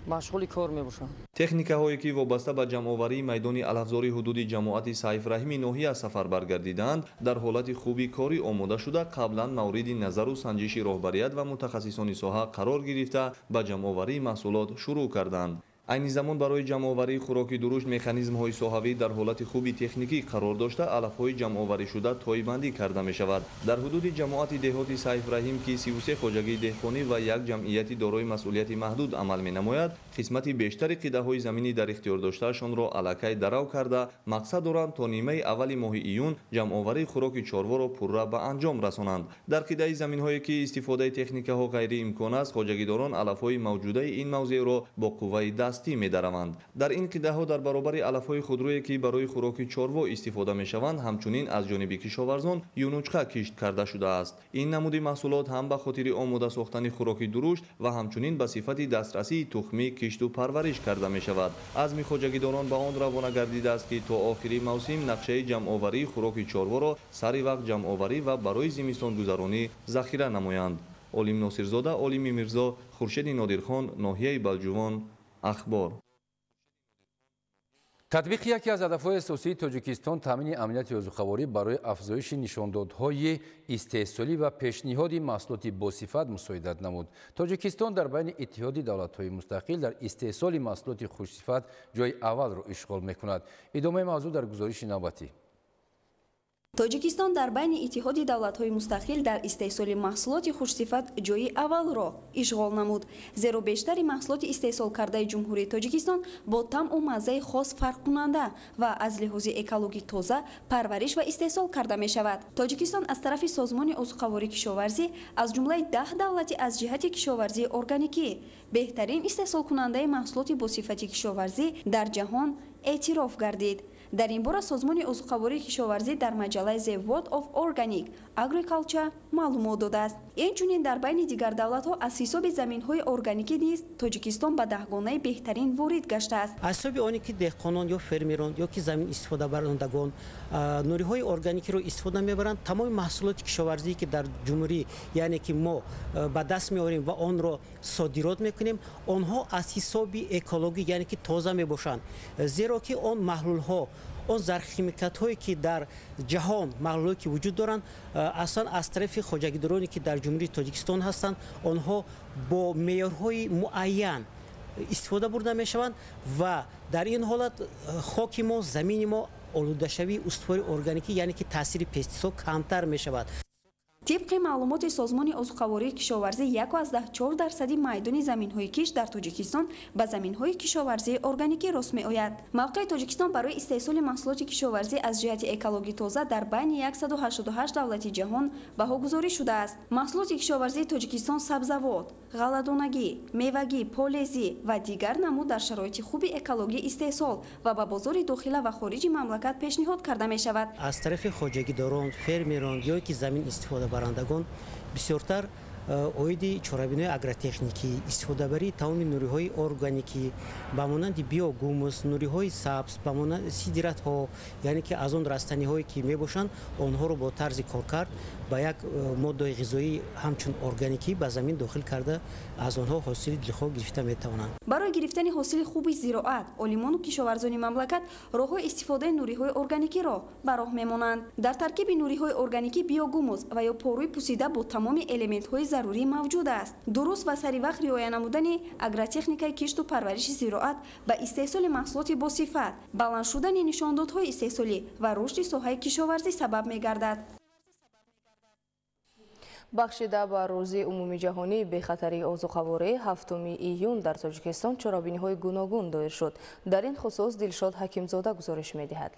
مشغول کار میباشند. техникаҳое ки вобаста ба ҷамъоварии майдони алафзори ҳудуди ҷамоати Сайф Раҳимӣ ноҳия сафар баргардиданд дар ҳолати хуби корӣ омода шуда қаблан мавриди назару санҷиши роҳбарият ва мутахассисони соҳа қарор гирифта ба ҷамъоварии маҳсулот шурӯъ карданд. айни замон барои ҷамъоварии хӯроки дурушт механизмҳои соҳавӣ дар ҳолати хуби техникӣ қарор дошта алафҳои ҷамъоваришуда тоибандӣ карда мешавад. дар ҳудуди ҷамоати деҳоти Сайф Раҳим ки 33 хоҷагии деҳқонӣ ва як ҷамъияти дорои масъулияти маҳдуд амал менамояд қисмати бештари қидаҳои заминӣ дар ихтиёр доштаашонро аллакай дарав карда мақсад доранд то нимаи аввали моҳи июн ҷамъоварии хӯроки чорворо пурра ба анҷом расонанд. дар қидаи заминҳое ки истифодаи техникаҳо ғайриимкон аст хоҷагидорон алафҳои мавҷудаи ин мавзеъро бо қувваи дастӣ медараванд. дар ин қидаҳо дар баробари алафҳои худрӯе ки барои хӯроки чорво истифода мешаванд ҳамчунин аз ҷониби кишоварзон юнучқа кишт карда шудааст. ин намуди маҳсулот ҳам ба хотири омода сохтани хӯроки дурушт ва ҳамчунин ба сифати дастрасии тухмӣ кишту парвариш карда мешавад. азми хоҷагидорон ба он равона гардидааст ки то охири мавсим нақшаи ҷамъоварии хӯроки чорворо сари вақт ҷамъоварӣ ва барои зимистongузаронӣ захира намоянд. Олим Носирзода, Олими Мирзо, Хуршеди Нодирхон, ноҳияи Балҷувон, Ахбор. татбиқи яке аз ҳадафҳои асосии Тоҷикистон таъмини амнияти озуқаворӣ барои афзоиши нишондодҳои истеҳсолӣ ва пешниҳоди маҳсулоти босифат мусоидат намуд. Тоҷикистон дар байни иттиҳоди давлатҳои мустақил дар истеҳсоли маҳсулоти хушсифат ҷойи аввалро ишғол мекунад. идомаи мавзӯъ дар гузориши навбатӣ. тоҷикистон дар байни иттиҳоди давлатҳои мустақил дар истеҳсоли маҳсулоти хушсифат ҷойи аввалро ишғол намуд, зеро бештари маҳсулоти истеҳсолкардаи ҷумҳурии Тоҷикистон бо таъму маззаи хос фарқкунанда ва аз лиҳози экологӣ тоза парвариш ва истеҳсол карда мешавад. Тоҷикистон аз тарафи Созмони озуқавории кишоварзӣ аз ҷумлаи 10 давлати аз ҷиҳати кишоварзии органикӣ беҳтарин истеҳсолкунандаи маҳсулоти босифати кишоварзӣ дар ҷаҳон эътироф гардид. дар ин бора созмони узуқавории кишоварзӣ дар маҷаллаи The World of Organic Agriculture маълумот додааст. Инчунин дар байни дигар давлатҳо аз ҳисоби заминҳои органикӣ низ Тоҷикистон ба даҳгонаи беҳтарин ворид гаштааст. аз ҳисоби оне ки деҳқонон ё фермерон ё ки замин истифодабарандагон нуриҳои органикиро истифода мебаранд, тамоми маҳсулоти кишоварзие ки дар ҷумҳурӣ яъне ки мо ба даст меорем ва онро содирот мекунем, онҳо аз ҳисоби экологӣ яъне ки тоза мебошанд, зеро ки он маҳлулҳо он зархимикатҳое ки дар ҷаҳон маҳлулҳое ки вуҷуд доранд аслан аз тарафи хоҷагидороне ки дар ҷумҳурии Тоҷикистон ҳастанд, онҳо бо меъёрҳои муайян истифода бурда мешаванд ва дар ин ҳолат хоки мо, замини мо олудашавии устувори органикӣ яъне ки таъсири пестисод камтар мешавад. тибқи маълумоти созмони узуқавории кишоварзӣ 1.4% майдони заминҳои киш дар Тоҷикистон ба заминҳои кишоварзии органикӣ рост меояд. мавқеи Тоҷикистон барои истеҳсоли маҳсулоти кишоварзӣ аз ҷиҳати экологии тоза дар байни 188 давлати ҷаҳон баҳогузорӣ шудааст. маҳсулоти кишоварзии Тоҷикистон сабзавот, ғалладонагӣ, мевагӣ, полезӣ ва дигар намуд дар шароити хуби экологӣ истеҳсол ва ба бозори дохила ва хориҷи мамлакат пешниҳод карда мешавад. аз тарафи хоҷагидорон, фермерон ё ки замин истифода барандагон бисёртар оиди чорабинои агротехникӣ, истифодабарии тамоми нуриҳои органикӣ ба монанди биогумус, нуриҳои сабз, ба монанди сидиратҳо, яъне ки аз он растаниҳое ки мебошанд, онҳоро бо тарзи коркард ба як моддаи ғизоӣ ҳамчун органикӣ ба замин дохил карда аз онҳо ҳосили дилхоҳ гирифта метавонанд. барои гирифтани ҳосили хуби зироат, олимону кишоварзони мамлакат роҳҳои истифодаи нуриҳои органикиро ба роҳ мемонанд. дар таркиби нуриҳои органикӣ биогумус ва ё порӯи пусида бо тамоми элементҳои зарурӣ мавҷуд аст. дуруст ва саривақт риоя намудани агротехникаи кишту парвариши зироат ба истеҳсоли маҳсулоти босифат, баланд шудани нишондодҳои истеҳсолӣ ва рушди соҳаи кишоварзӣ сабаб мегардад. бахшида ба рӯзи умумии ҷаҳонии бехатарии озуқаворӣ 7 июн дар Тоҷикистон чорабиниҳои гуногун доир шуд. дар ин хусус Дилшод Ҳакимзода гузориш медиҳад.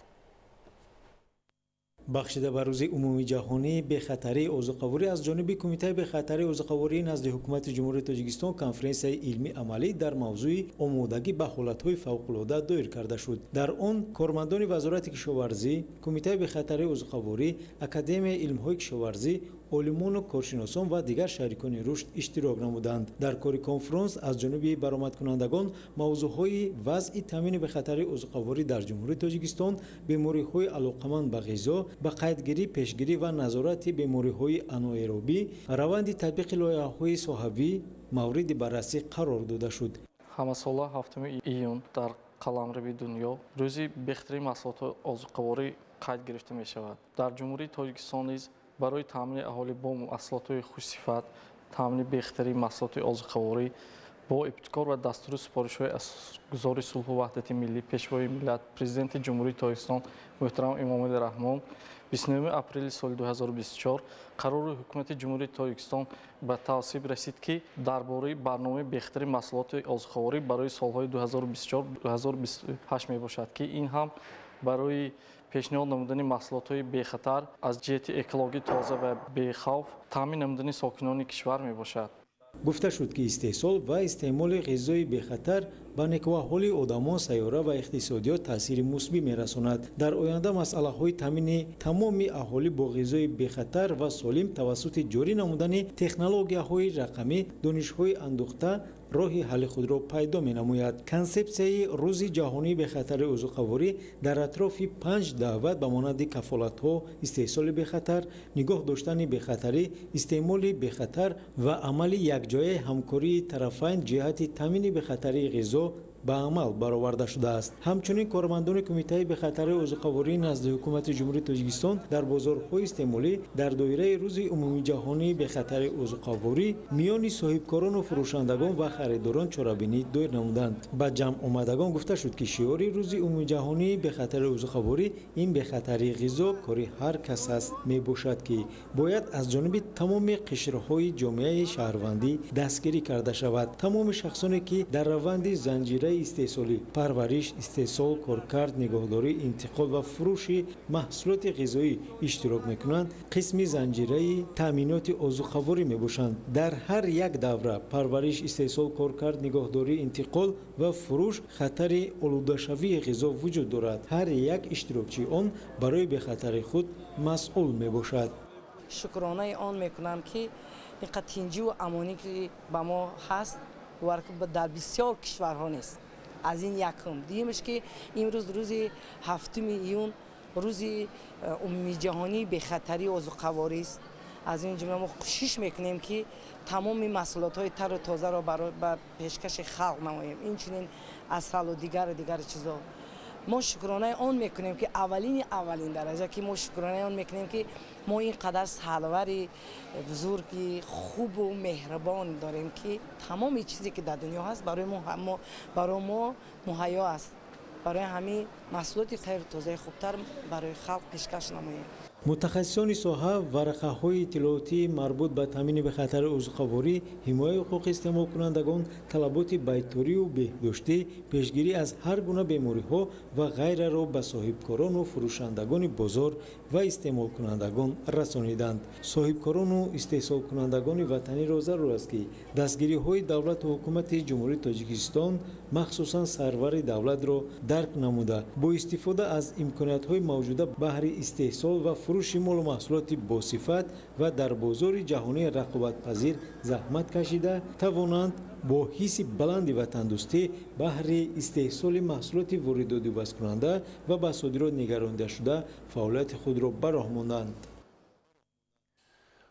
бахшида ба рӯзи умумии ҷаҳонии бехатарии озуқаворӣ аз ҷониби Кумитаи бехатарии озуқаворӣ назди ҳукумати ҷумҳурии Тоҷикистон конференсияи илмӣ амалӣ дар мавзӯи омодагӣ ба ҳолатҳои фавқулода доир карда шуд. дар он кормандони вазорати кишоварзӣ, Кумитаи бехатарии озуқаворӣ, Академияи илмҳои кишоварзӣ, олимону коршиносон ва дигар шарикони рушд иштирок намуданд. дар кори конференс аз ҷониби баромадкунандагон мавзӯъҳои вазъи таъмини бехатарии озуқаворӣ дар ҷумҳурии Тоҷикистон, бемориҳои алоқаманд ба ғизо, ба қайдгирӣ, пешгирӣ ва назорати бемориҳои аноэробӣ, раванди татбиқи лоиҳаҳои соҳавӣ мавриди баррасӣ қарор дода шуд. ҳамасола 7 июн дар қаламрави дунё рӯзи бехатарии маҳсулоти озуқаворӣ қайд гирифта мешавад. дар ҷумҳурии Тоҷикистон низ барои таъмини аҳолӣ бо маҳсулотҳои хушсифат, таъмини бехатарии маҳсулоти озуқаворӣ бо ибтикор ва дастури супоришҳои асосгузори сулҳу ваҳдати миллӣ пешвои миллат президенти ҷумҳурии Тоҷикистон муҳтарам Эмомалӣ Раҳмон 29 апрели соли 2024 қарори ҳукумати ҷумҳурии Тоҷикистон ба тавсиб расид ки дар бораи барномаи бехатарии маҳсулоти озуқаворӣ барои солҳои 2024-2028 мебошад ки ин ҳам барои пешниҳод намудани маҳсулотҳои бехатар аз ҷиҳати экологии тоза ва бехавф таъмин намудани сокинони кишвар мебошад. гуфта шуд ки истеҳсол ва истеъмоли ғизои бехатар ба некуаҳоли одамон, сайёра ва иқтисодиёт таъсири мусбӣ мерасонад. дар оянда масъалаҳои таъмини тамоми аҳолӣ бо ғизои бехатар ва солим тавассути ҷорӣ намудани технологияҳои рақамӣ, донишҳои андӯхта роҳи ҳалли худро пайдо менамояд. консепсияи рӯзи ҷаҳонии бехатарии озуқаворӣ дар атрофи 5 даъват ба монанди кафолатҳо, истеҳсоли бехатар, нигоҳ доштани бехатарӣ, истеъмоли бехатар ва амали якҷояи ҳамкории тарафайн ҷиҳати таъмини бехатарии ғизо ба амал бароварда шудааст. ҳамчунин кормандони Кумитаи бехатарии озуқаворӣ назди ҳукумати ҷумҳурии Тоҷикистон дар бозорҳои истеъмолӣ дар доираи рӯзи умумии ҷаҳонии бехатарии озуқаворӣ миёни соҳибкорону фурӯшандагон ва харидорон чорабинӣ доир намуданд. ба ҷамъ омадагон гуфта шуд ки шиори рӯзи умумии ҷаҳонии бехатарии озуқаворӣ ин бехатарии ғизо кори ҳар кас аст, мебошад ки бояд аз ҷониби тамоми қишрҳои ҷомеаи шаҳрвандӣ дастгирӣ карда шавад. тамоми шахсоне ки дар раванди занҷираи نیروهای استحصالی پرورش، استحصال، کارکرد، نگهداری، انتقال و فروش محصولات غذایی اشتراک میکنند، قسمی زنجیره تامینات عضوخواری میباشند. در هر یک دوره پرورش، استحصال، کارکرد، نگهداری، انتقال و فروش خطر آلوده‌شوی غذا وجود دارد. هر یک اشتراکچی آن برای به خطر خود مسئول میباشد. شکرانه آن میکنم که این قطینجی و امانی که با ما هست در بسیار کشورها نیست. از این یکم دیگه‌اش که امروز روز 7 ایون روز عمومی جهانی به خطری عضوخواری است. از این جمله ما کوشش میکنیم که تمام محصولات‌های تر و تازه را برای پیشکش خلق نماییم. این چنین عسل و دیگر چیزا ما شکرانه آن میکنیم که اولین درجه که ما شکرانه آن میکنیم که ما اینقدر سالور بزرگی خوب و مهربان داریم که تمام چیزی که در دنیا هست برای ما مهیا است. برای همین محصولات تر تازه خوبتر برای خلق پیشکش نماییم. متخصصان ساحه ورقه‌های اطلاعاتی مربوط به تامین به خطر عضوخواری، حمایت حقوق استعمال کنندگان، طلبات بیداری و بهداشتی، پیشگیری از هر گونه بیماری‌ها و غیره را به صاحبکاران و فروشندگان بازار و استعمال کنندگان رسانیدند. صاحبکاران و استحصال کنندگان وطنی را ضرور است که دستگیری‌های دولت و حکومت جمهوری تاجیکستان مخصوصاً سرور دولت را درک نموده با استفاده از امکانات‌های موجوده بهر استحصال و فروش مال و محصولات با صفت و در بازار جهانی رقابت‌پذیر زحمت کشیده توانند با حس بلند وطندوستی بهر استحصال محصولات وارداتی و بازکننده و به صادرات نگرانده شده فعالیت خود را به راه ماندند.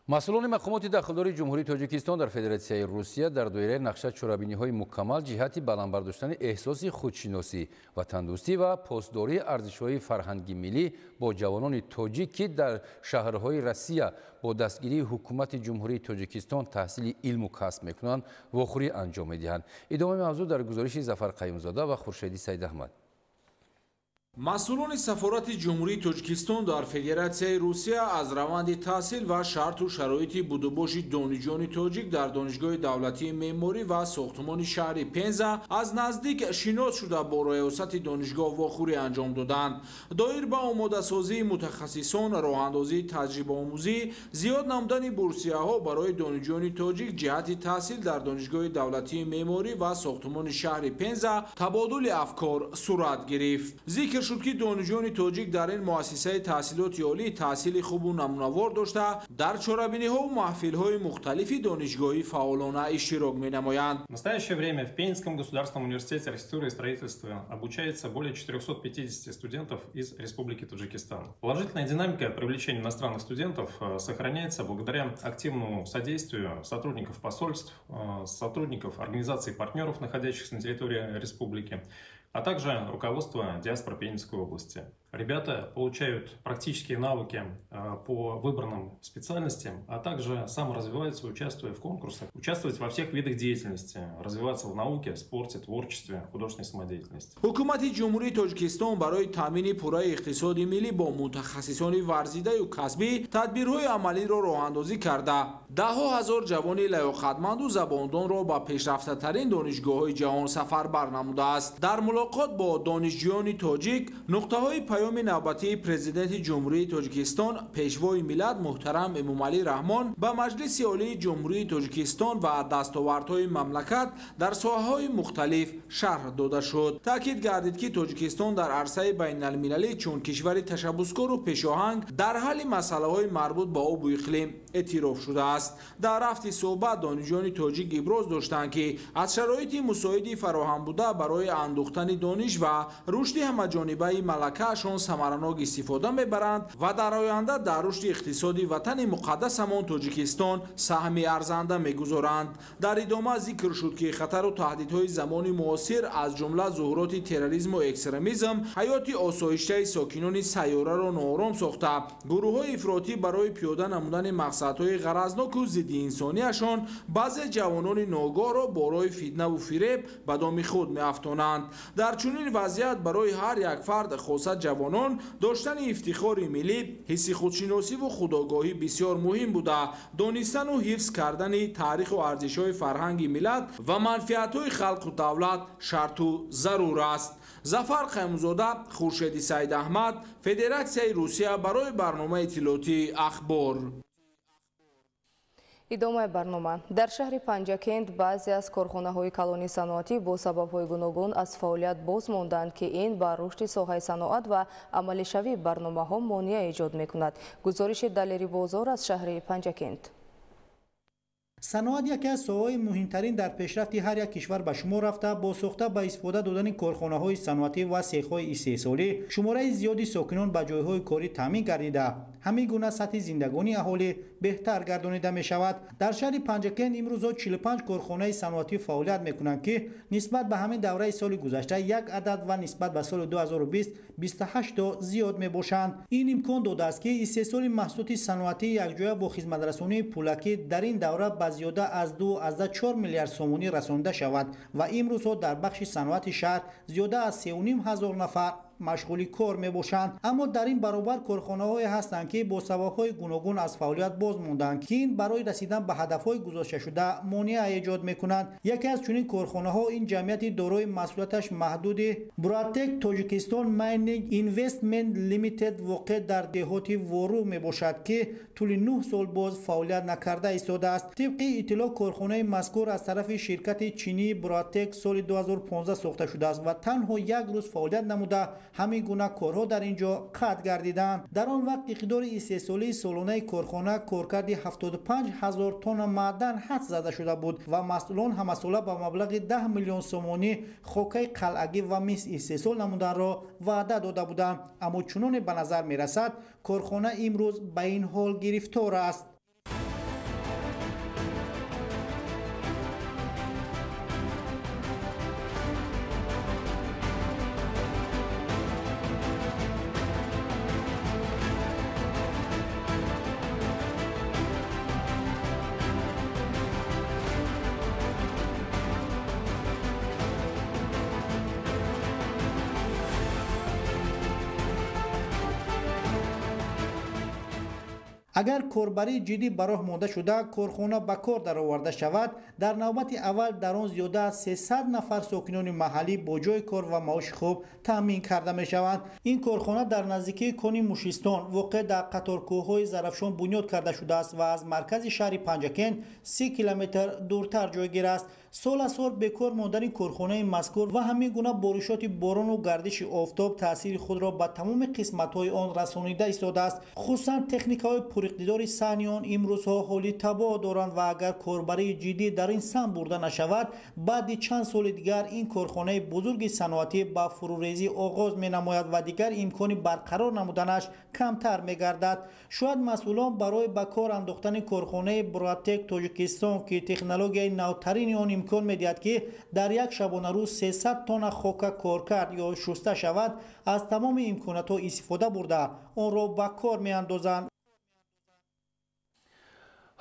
مسئولان مقامات داخلداری جمهوری تاجیکستان در فدراسیای روسیه در دایره نقشه چرابینی‌های مکمل جهت بلند برداشتن احساس خودشناسی و تندرستی و پاسداری ارزش‌های فرهنگی ملی با جوانان تاجیک که در شهرهای روسیه با دستگیری حکومت جمهوری تاجیکستان تحصیل علم و کسب می‌کنند واخوری انجام می‌دهند. ادامه موضوع در گزارش ظفر قیومزاده و خورشیدی سید احمد. مسئولان سفارت جمهوری تاجیکستان در فدراسیای روسیه از روند تحصیل و شرط و شرایط بود و باش دانشجویان تاجیک در دانشگاه دولتی معماری و ساختمان شهر پنزا از نزدیک شناس شده با ریاست دانشگاه واخوری انجام دادند. دایر به آماده سازی متخصصان، راهاندازی تجربه آموزی، زیاد نمودن بورسیه‌ها برای دانشجویان تاجیک جهت تحصیل در دانشگاه دولتی معماری و ساختمان شهر پنزا تبادل افکار صورت گرفت. ذکر شد که دانشجویان تاجیک در این مؤسسه تحصیلات عالی تحصیل خوب و نمونه‌وار داشته در چهاربینی‌ها و محفل‌های مختلف دانشگاهی فعالانه اشتراک می‌نمایند. В настоящее время в Пензенском государственном университете архитектуры и строительства обучается более 450 студентов из Республики Таджикистан. Положительная динамика привлечения иностранных студентов сохраняется благодаря активному содействию сотрудников посольств, сотрудников организаций партнеров, находящихся на территории республики, а также руководство диаспоры Пензенской области. Ребята получают практические навыки по выбранным специальностям, а также саморазвиваются, участвуя в конкурсах, участвовать во всех видах деятельности, развиваться в науке, спорте, творчестве, художественной самодеятельности. حکومت جمهوری تاجیکستان برای تامین پورای اقتصاد ملی با متخصصان ورزیده و کسبی تدبیرهای عملی را راه‌اندازی کرده. ده‌ها هزار جوان لیاقتمند و زباندان را به پیشرفته‌ترین دانشگاه‌های جهان سفربر نموده است. در ملاقات با دانشجویان تاجیک نقطه‌های پیام نوبتی پرزیدنت جمهوری تاجیکستان پیشوای ملت محترم امومعلی رحمان به مجلس عالی جمهوری تاجیکستان و دستاوردهای مملکت در ساحه‌های مختلف شرح داده شد. تاکید گردید که تاجیکستان در عرصه بین‌المللی چون کشور تشبثکار و پیشاهنگ در حل مسائل مربوط به آب و اقلیم اعتراف شده است. در رفت صحبت دانشجویان تاجیک ابراز داشتند که از شرایط مساعد فراهم بوده برای اندوختن دانش و رشد همه‌جانبه مملکتشان ثمرناک استفاده میبرند و در آینده در رشد اقتصادی وطن مقدس همان تاجیکستان سهم ارزنده میگذارند. در ادامه ذکر شد که خطر و تهدیدهای زمان معاصر از جمله ظهورات تروریسم و اکستریمیسم حیات آسایشته ساکنان سیاره را ناآرام ساخته، گروه‌های افراطی برای پیاده نمودن مقصدهای غرضناک و ضد انسانیشان بعضی جوانان ناآگاه را برای فتنه و فریب به دام خود می‌افکنند. در چنین وضعیت برای هر یک فرد خاصه جوان جوانان داشتن افتخاری ملی، حس خودشناسی و خودآگاهی بسیار مهم بوده. دانستن و حفظ کردن تاریخ و ارزش‌های فرهنگ ملت و منفعت‌های خلق و دولت شرط و ضرور است. ظفر قیمزاده، خورشید سعید احمد، فدراسیای روسیه برای برنامه اطلاعاتی اخبار. идомаи барнома. дар шаҳри панҷакент баъзе аз корхонаҳои калони саноатӣ бо сабабҳои гуногун аз фаъолият боз монданд ки ин ба рушди соҳаи саноат ва амалишавии барномаҳо монеа эҷод мекунад. гузориши далери бозор аз шаҳри панҷакент. саноат яке аз соҳаҳои муҳимтарин дар пешрафти ҳар як кишвар ба шумор рафта, бо сохта ба истифода додани корхонаҳои саноатӣ ва сехҳои истеҳсолӣ шумораи зиёди сокинон ба ҷойҳои корӣ таъмин гардида, ҳамин гуна сатҳи зиндагонии аҳолӣ беҳтар гардонида мешавад. дар шаҳри панҷакент имрӯзҳо 45 корхонаи саноатӣ фаъолият мекунанд ки нисбат ба ҳамин давраи соли гузашта як адад ва нисбат ба соли 2020 28 то зиёд мебошанд. ин имкон додааст ки истеҳсоли маҳсулоти саноатӣ якҷоя бо хизматрасонии пулакӣ дар ин давра ба зиёда аз 2,4 миллиард сомонӣ расонида шавад ва имрӯзҳо дар бахши саноати шаҳр зиёда аз 3,5 ҳазор нафар машғули кор мебошанд. аммо дар ин баробар корхонаҳое ҳастанд ки бо сабабҳои гуногун аз фаъолият боз монданд ки ин барои расидан ба ҳадафҳои гузошташуда монеа эҷод мекунанд. яке аз чунин корхонаҳо ин ҷамъияти дорои масъулияташ маҳдуди Buratek Tojikiston Mining Investment Limited воқеъ дар деҳоти Вору мебошад ки тӯли 9 сол боз фаъолият накарда истодааст. тибқи иттилоъ корхонаи мазкур аз тарафи ширкати чинии Buratek соли 2015 сохта шудааст ва танҳо як рӯз фаъолият намуда ҳамин гуна корҳо дар ин ҷо қатъ гардиданд. дар он вақт иқтидори истеҳсолии солонаи корхона коркарди 75 ҳазор тонна маъдан ҳадс зада шуда буд ва масъулон ҳамасола ба маблағи 10 миллион сомонӣ хокаи қалъагӣ ва мис истеҳсол намуданро ваъда дода буданд. аммо чуноне ба назар мерасад корхона имрӯз ба ин ҳол гирифтор аст. агар корбарии ҷиддӣ ба роҳ монда шуда корхона ба кор дароварда шавад, дар навбати аввал дар он зиёда аз 300 нафар сокинони маҳаллӣ бо ҷои кор ва маоши хуб таъмин карда мешаванд. ин корхона дар наздикии кони Мушистон воқеъ дар қаторкӯҳҳои Зарафшон бунёд карда шудааст ва аз маркази шаҳри Панҷакент 30 километр дуртар ҷойгир аст. сол аз сол бекор мондани корхонаи мазкур ва ҳамин гуна боришоти борону гардиши офтоб таъсири худро ба тамоми қисматҳои он расонида истодааст. хусусан техникаҳои пуриқтидори саҳни он имрӯзҳо ҳоли табоҳ доранд ва агар корбарии ҷиддӣ дар ин саҳм бурда нашавад, баъди чанд соли дигар ин корхонаи бузурги саноатӣ ба фурӯрезӣ оғоз менамояд ва дигар имкони барқарор намуданаш камтар мегардад. шояд масъулон барои ба кор андохтани корхонаи Buratek Tojikiston ки технологияи навтарини он имкон медиҳад ки дар як шабонарӯз 300 тонна хока коркард ё шуста шавад, аз тамоми имконатҳо истифода бурда онро ба кор меандозанд.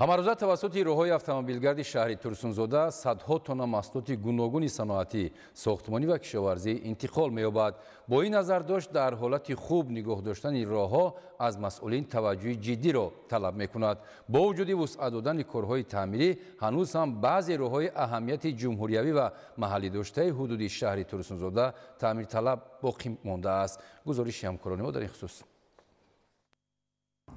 ҳамарӯза тавассути роҳҳои автомобилгарди шаҳри Турсунзода садҳо тонна маҳсулоти гуногуни саноатӣ, сохтмонӣ ва кишоварзӣ интиқол меёбад. бо ин назардошт дар ҳолати хуб нигоҳ доштани роҳҳо аз масъулин таваҷҷӯҳи ҷиддиро талаб мекунад. бо вуҷуди вусъат додани корҳои таъмирӣ ҳанӯз ҳам баъзе роҳҳои аҳамияти ҷумҳуриявӣ ва маҳаллидоштаи ҳудуди шаҳри Турсунзода таъмирталаб боқӣ мондааст. гузориши ҳамкорони мо дар ин хусус.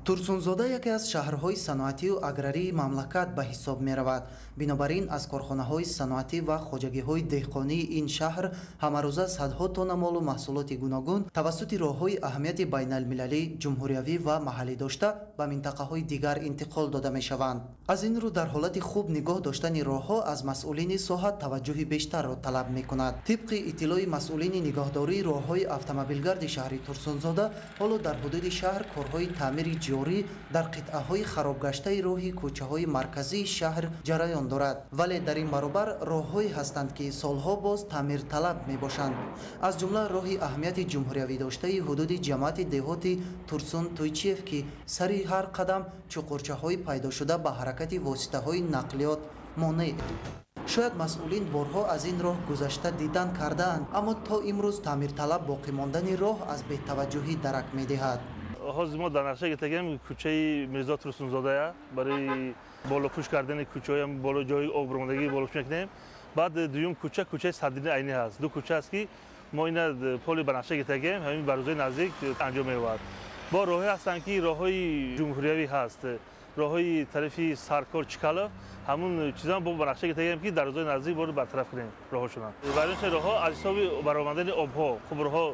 Турсунзода яке аз шаҳрҳои саноатию аграрии мамлакат ба ҳисоб меравад. бинобар ин аз корхонаҳои саноатӣ ва хоҷагиҳои деҳқонии ин шаҳр ҳамарӯза садҳо тонна молу маҳсулоти гуногун тавассути роҳҳои аҳамияти байналмилалӣ, ҷумҳуриявӣ ва маҳаллидошта ба минтақаҳои дигар интиқол дода мешаванд. аз ин рӯ дар ҳолати хуб нигоҳ доштани роҳҳо аз масъулини соҳа таваҷҷӯҳи бештарро талаб мекунад. тибқи иттилои масъулини нигоҳдории роҳҳои автомобилгарди шаҳри Турсунзода, ҳоло дар ҳудуди шаҳр корҳои таъмири ҷорӣ дар қитъаҳои харобгаштаи роҳи кӯчаҳои марказии шаҳр ҷараён дорад, вале дар ин баробар роҳҳое ҳастанд ки солҳо боз таъмирталаб мебошанд. аз ҷумла роҳи аҳамияти ҷумҳуриявидоштаи ҳудуди ҷамъияти деҳоти Турсун-Туйчиев ки сари ҳар қадам чуқурчаҳои пайдошуда ба ҳаракати воситаҳои нақлиёт монеъ шояд масъулин борҳо аз ин роҳ гузашта дидан кардаанд, аммо то имрӯз таъмирталаб боқӣ мондани роҳ аз бетаваҷҷӯҳӣ дарак медиҳад. ҳозир мо дар нақша гиртагем кӯчаи мирзо турсунзодая барои болопӯш кардани кӯчаҳоям боло ҷои обромдагӣ болопӯш мекунем. баъд дуюм кӯчаи саддини айнӣ ҳаст. ду кӯча аст ки мо ина поли ба нақша гиртагем ҳамин ба рӯзои наздик анҷом меёбад. бо роҳҳое ҳастанд ки роҳҳои ҷумҳуриявӣ ҳаст, роҳҳои тарафи саркор чикалов ҳамун чизам бо ба нақша гиртагем ки дар рӯзои наздик боро бартараф кунем роҳҳошона. барои роҳҳо аз ҳисоби баромадани обҳо хубурҳо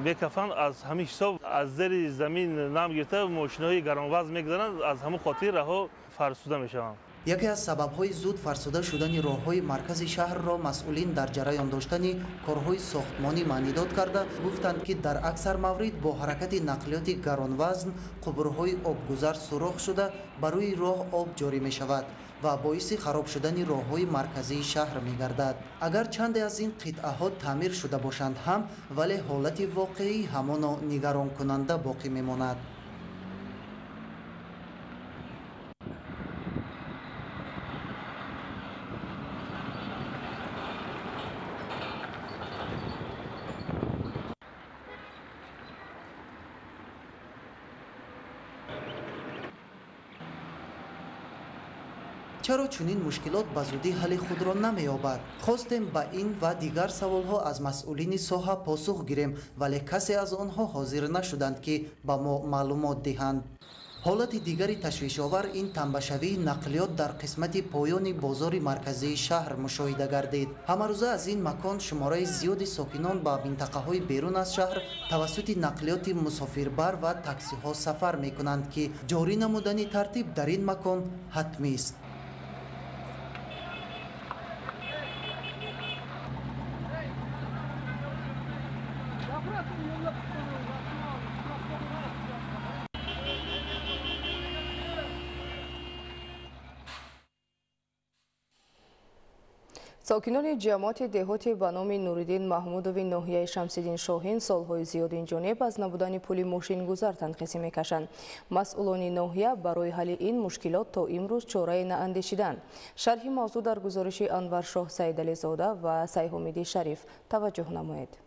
мекафанд аз ҳамин ҳисоб аз зери замин нам гирифта мошинаҳои гаронвазн мегузаранд, аз ҳамун хотир раҳо фарсуда мешаванд. яке аз сабабҳои зуд фарсуда шудани роҳҳои маркази шаҳрро масъулин дар ҷараён доштани корҳои сохтмонӣ маънӣ дод карда гуфтанд ки дар аксар маврид бо ҳаракати нақлиёти гаронвазн қубурҳои обгузар сурох шуда ба рӯи роҳ об ҷорӣ мешавад ва боиси хароб шудани роҳҳои марказии шаҳр мегардад. агар чанде аз ин қитъаҳо таъмир шуда бошанд ҳам, вале ҳолати воқеӣ ҳамоно нигаронкунанда боқӣ мемонад. чаро чунин мушкилот ба зудӣ ҳалли худро намеёбад? хостем ба ин ва дигар саволҳо аз масъулини соҳа посух гирем, вале касе аз онҳо ҳозир нашуданд ки ба мо маълумот диҳанд. ҳолати дигари ташвишовар ин танбашавии нақлиёт дар қисмати поёни бозори марказии шаҳр мушоҳида гардид. ҳамарӯза аз ин макон шумораи зиёди сокинон ба минтақаҳои берун аз шаҳр тавассути нақлиёти мусофирбар ва таксиҳо сафар мекунанд ки ҷорӣ намудани тартиб дар ин макон ҳатмист. ساکنان جماعت دهاتی به نام نوریدین محمودوی ناحیه شمس‌الدین شاهین سالهای زیاد این جانب از نبودن پول ماشین گذر تنقیصی میکشند. مسئولان ناحیه برای حل این مشکلات تا امروز چاره نااندیشیدند. شرح موضوع در گزارش انور شاه سیدعلی زاده و سیحامیدی شریف توجه نمایید.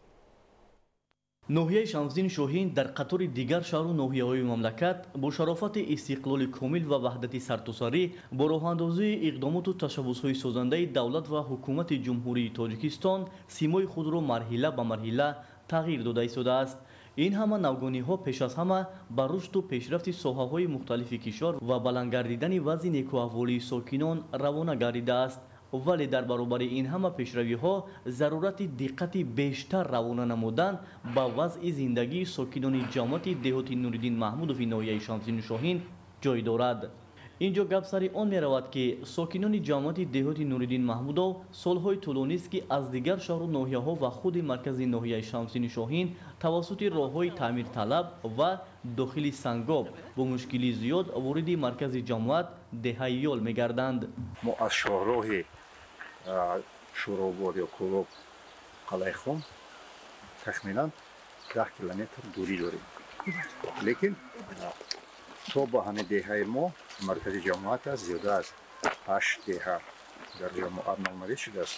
ноҳияи шамсиддин шоҳин дар қатори дигар шаҳру ноҳияҳои мамлакат бо шарофати истиқлоли комил ва ваҳдати сартосарӣ бо роҳандозии иқдомоту ташаббусҳои созандаи давлат ва ҳукумати ҷумҳурии тоҷикистон симои худро марҳила ба марҳила тағйир дода истодааст. ин ҳама навгониҳо пеш аз ҳама ба рушду пешрафти соҳаҳои мухталифи кишвар ва баландгардидани вазъи некуаҳволии сокинон равона гардидааст. вале дар баробари ин ҳама пешравиҳо зарурати диққати бештар равона намудан ба вазъи зиндагии сокинони ҷамоати деҳоти нуриддин маҳмудови ноҳияи шамсиддин шоҳин ҷой дорад. инҷо гап сари он меравад ки сокинони ҷамоати деҳоти нуриддин маҳмудов солҳои тӯлонист ки аз дигар шаҳру ноҳияҳо ва худи маркази ноҳияи шамсиддин шоҳин тавассути роҳҳои таъмирталаб ва дохили сангоб бо мушкили зиёд вориди маркази ҷамоат деҳаи ёл мегарданд. мо аз шоҳроҳи шуробод ё кӯлоб қалайхон тахминан 10 километр дурӣ дорем, лекин то ба ҳамин деҳаи мо маркази ҷамоат аст, зиёда аз 8 деҳа дар ҷамоат номавӣ шудааст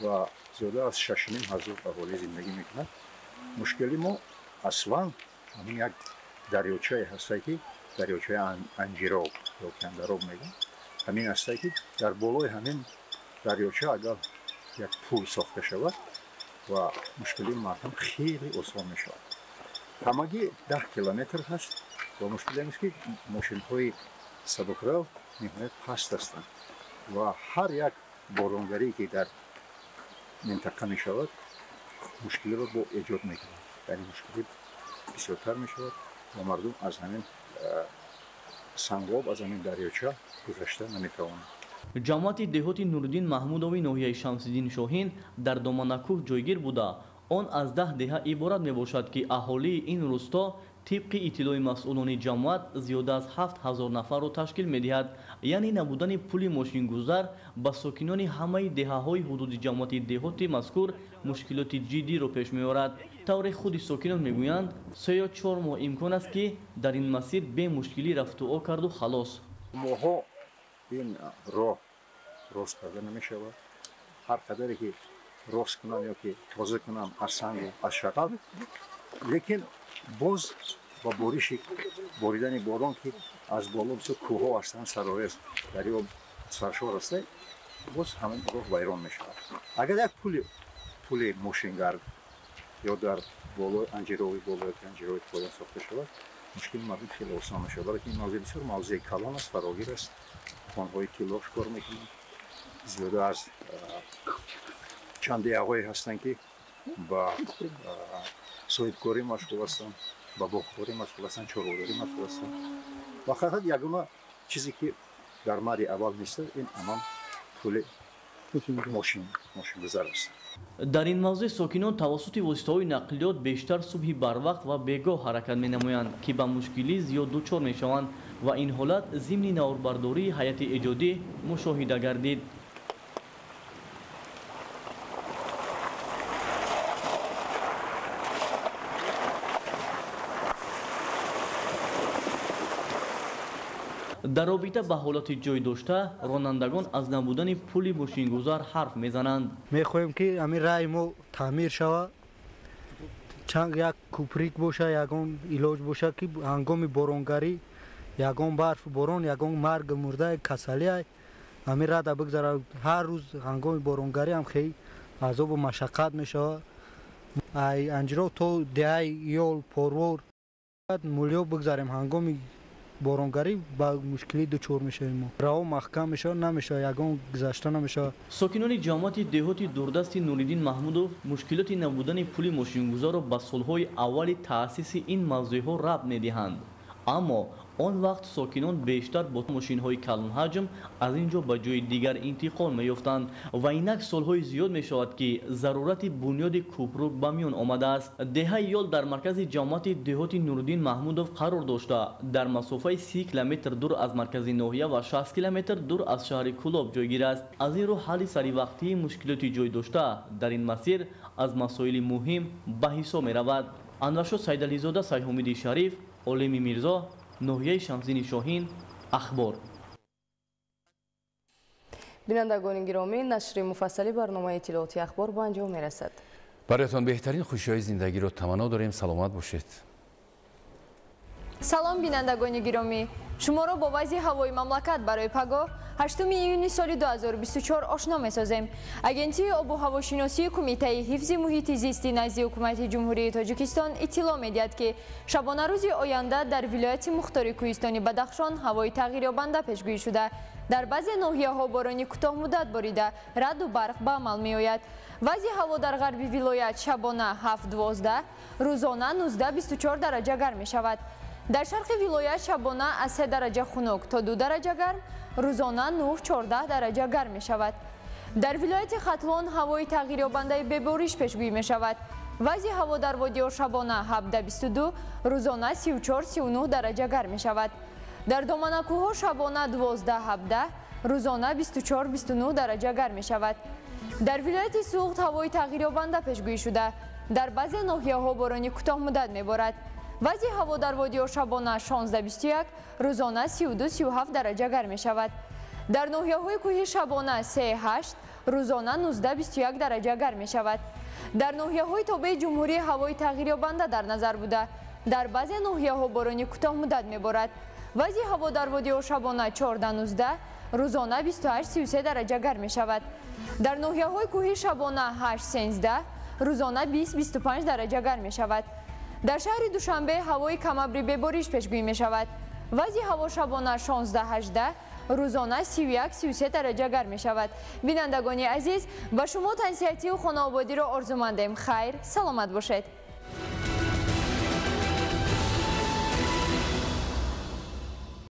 ва зиёда аз 6500 аҳолӣ зиндагӣ мекунад. мушкили мо аслан ҳамин як дарёчае ҳастае ки дарёчаи анҷироб ё кандароб мегӯянд. ҳамин ҳастае ки дар болои ҳамин дарёча агар як пул сохта шавад ва мушкили мардум хеле осон мешавад. ҳамагӣ 10 километр ҳаст ва мушкиле аст ки мошинҳои сабукрав ниҳоят паст ҳастанд ва ҳар як боронгарие ки дар минтақа мешавад мушкилиро бо эҷод мекунад, яъне мушкили бисёртар мешавад ва мардум аз ҳамин сангоб аз ҳамин дарёча гузашта наметавонад. ҷамоати деҳоти нуриддин маҳмудови ноҳияи шамсиддин шоҳин дар доманакӯҳ ҷойгир буда он аз 10 деҳа иборат мебошад ки аҳолии ин рӯсто тибқи иттилои масъулони ҷамоат зиёда аз 7000 нафарро ташкил медиҳад. яъне набудани пули мошингузар ба сокинони ҳамаи деҳаҳои ҳудуди ҷамоати деҳоти мазкур мушкилоти ҷиддиро пеш меорад. тавре худи сокинон мегӯянд 3 ё 4 моҳ имкон аст ки дар ин масир бемушкилӣ рафтуо карду халос. моҳо ин роҳ рост карда намешавад. ҳар қадаре ки рост кунам ёки тоза кунам аз сангу аз шағал, лекин боз ба бориши боридани борон ки аз боло бисо кӯҳҳо ҳастанд сарорез дарё саршор аста, боз ҳамин роҳ вайрон мешавад. Агар як пули мошингар ё дар болои анҷирови боло ёки анҷирови поён сохта шавад, мушкили мардум хеле осон мешавад. Вале ин мавзеъ бисёр мавзеъи калон аст, фарогир аст. Хонҳои тиллош кор мекунанд. Зиёда аз чанди ағои ҳастанд ки ба соҳибкорӣ машғул ҳастанд, ба боғкорӣ машғул ҳастанд, чорводорӣ машғул ҳастанд. Ва фақат ягона чизе ки дар марри аввал нестад, ин ҳамон пули мошингузар аст. дар ин мавзеъ сокинон тавассути воситаҳои нақлиёт бештар субҳи барвақт ва бегоҳ ҳаракат менамоянд ки ба мушкилӣ зиёд дучор мешаванд ва ин ҳолат зимни навбардории ҳайати эҷодӣ мушоҳида гардид. дар робита ба ҳолати ҷой дошта ронандагон аз набудани пули мошингузар ҳарф мезананд. мехоҳем ки ҳамин раҳи мо таъмир шавад, чанд як кӯприк боша, ягон илоҷ боша ки ҳангоми боронгарӣ, ягон барфу борон, ягон марг мурда касалия ҳамин раҳ да бигзарад. ҳар рӯз ҳангоми боронгарӣ ҳам хеле азобу машаққат мешавад. анҷиров то деҳаи иёл порвор мулиё бигзарем, ҳангоми боронгарӣ ба мушкилӣ дучор мешавем. раҳо маҳкам мешавад, намешавад ягон гузашта намешавад. сокинони ҷамоати деҳоти дурдасти Нуриддин Маҳмудов мушкилоти набудани пули мошингузарро ба солҳои аввали таъсиси ин мавзеъҳо рабт медиҳанд. аммо он вақт сокинон бештар бо мошинҳои калонҳаҷм аз ин ҷо ба ҷои дигар интиқол меёфтанд ва инак солҳои зиёд мешавад ки зарурати бунёди кӯпрук ба миён омадааст. деҳаи ёл дар маркази ҷамоати деҳоти Нуриддин Маҳмудов қарор дошта дар масофаи 30 километр дур аз маркази ноҳия ва 60 километр дур аз шаҳри Кӯлоб ҷойгир аст. аз ин рӯ ҳалли саривақтии мушкилоти ҷой дошта дар ин масир аз масоили муҳим ба ҳисоб меравад. Анваршод Сайдализода, Сайҳомиди Шариф, Олеми Мирзо, ноҳияи Шамсдини Шоҳин, ахбор. бинандагони гиромӣ, нашри муфассали барномаи иттилооти ахбор ба анҷом мерасад. бароятон беҳтарин хушиҳои зиндагиро таманно дорем. саломат бошед. салом бинандагони гиромӣ, шуморо бо вазъи ҳавои мамлакат барои пагоҳ 8 июни соли 2024 ошно месозем. агентии обу ҳавошиносии Кумитаи ҳифзи муҳити зисти назди ҳукумати ҷумҳурии Тоҷикистон иттилоъ медиҳад ки шабонарӯзи оянда дар вилояти Мухтори Кӯҳистони Бадахшон ҳавои тағйирёбанда пешгӯӣ шуда, дар баъзе ноҳияҳо борони кӯтоҳмуддат борида раъду барқ ба амал меояд. вазъи ҳаво дар ғарби вилоят шабона 7-12, рӯзона 19-24 дараҷа гарм мешавад. дар шарқи вилоят шабона аз 3 дараҷа хунук то 2 дараҷа гарм, рӯзона 9-14 дараҷа гарм мешавад. дар вилояти Хатлон ҳавои тағйирёбандаи бебориш пешгӯӣ мешавад. вазъи ҳаво дар водиё шабона 17-22, рӯзона 34-39 дараҷа гарм мешавад. дар доманакӯҳҳо шабона 12-17, рӯзона 24-29 дараҷа гарм мешавад. дар вилояти Суғд ҳавои тағйирёбанда пешгӯӣ шуда, дар баъзе ноҳияҳо борони кӯтоҳмуддат меборад. вазъи ҳаво дар водиё шабона 16-21, рӯзона 32-37 дараҷа гарм мешавад. дар ноҳияҳои кӯҳи шабона 3-8, рӯзона 19-21 дараҷа гарм мешавад. дар ноҳияҳои тобеи ҷумҳурӣ ҳавои тағйирёбанда дар назар буда, дар баъзе ноҳияҳо борони кӯтоҳмуддат меборад. вазъи ҳаво дар водиё шабона 14-19, рӯзона 28-33 дараҷа гарм мешавад. дар ноҳияҳои кӯҳи шабона 8-13, рӯзона 20-25 дараҷа гарм мешавад. дар шаҳри Душанбе ҳавои камабри бебориш пешгӯӣ мешавад. вазъи ҳаво шабона 16-18, рӯзона 31-33 дараҷа гарм мешавад. бинандагони азиз, ба шумо тансиҳатию хонаободиро орзумандем. хайр, саломат бошед.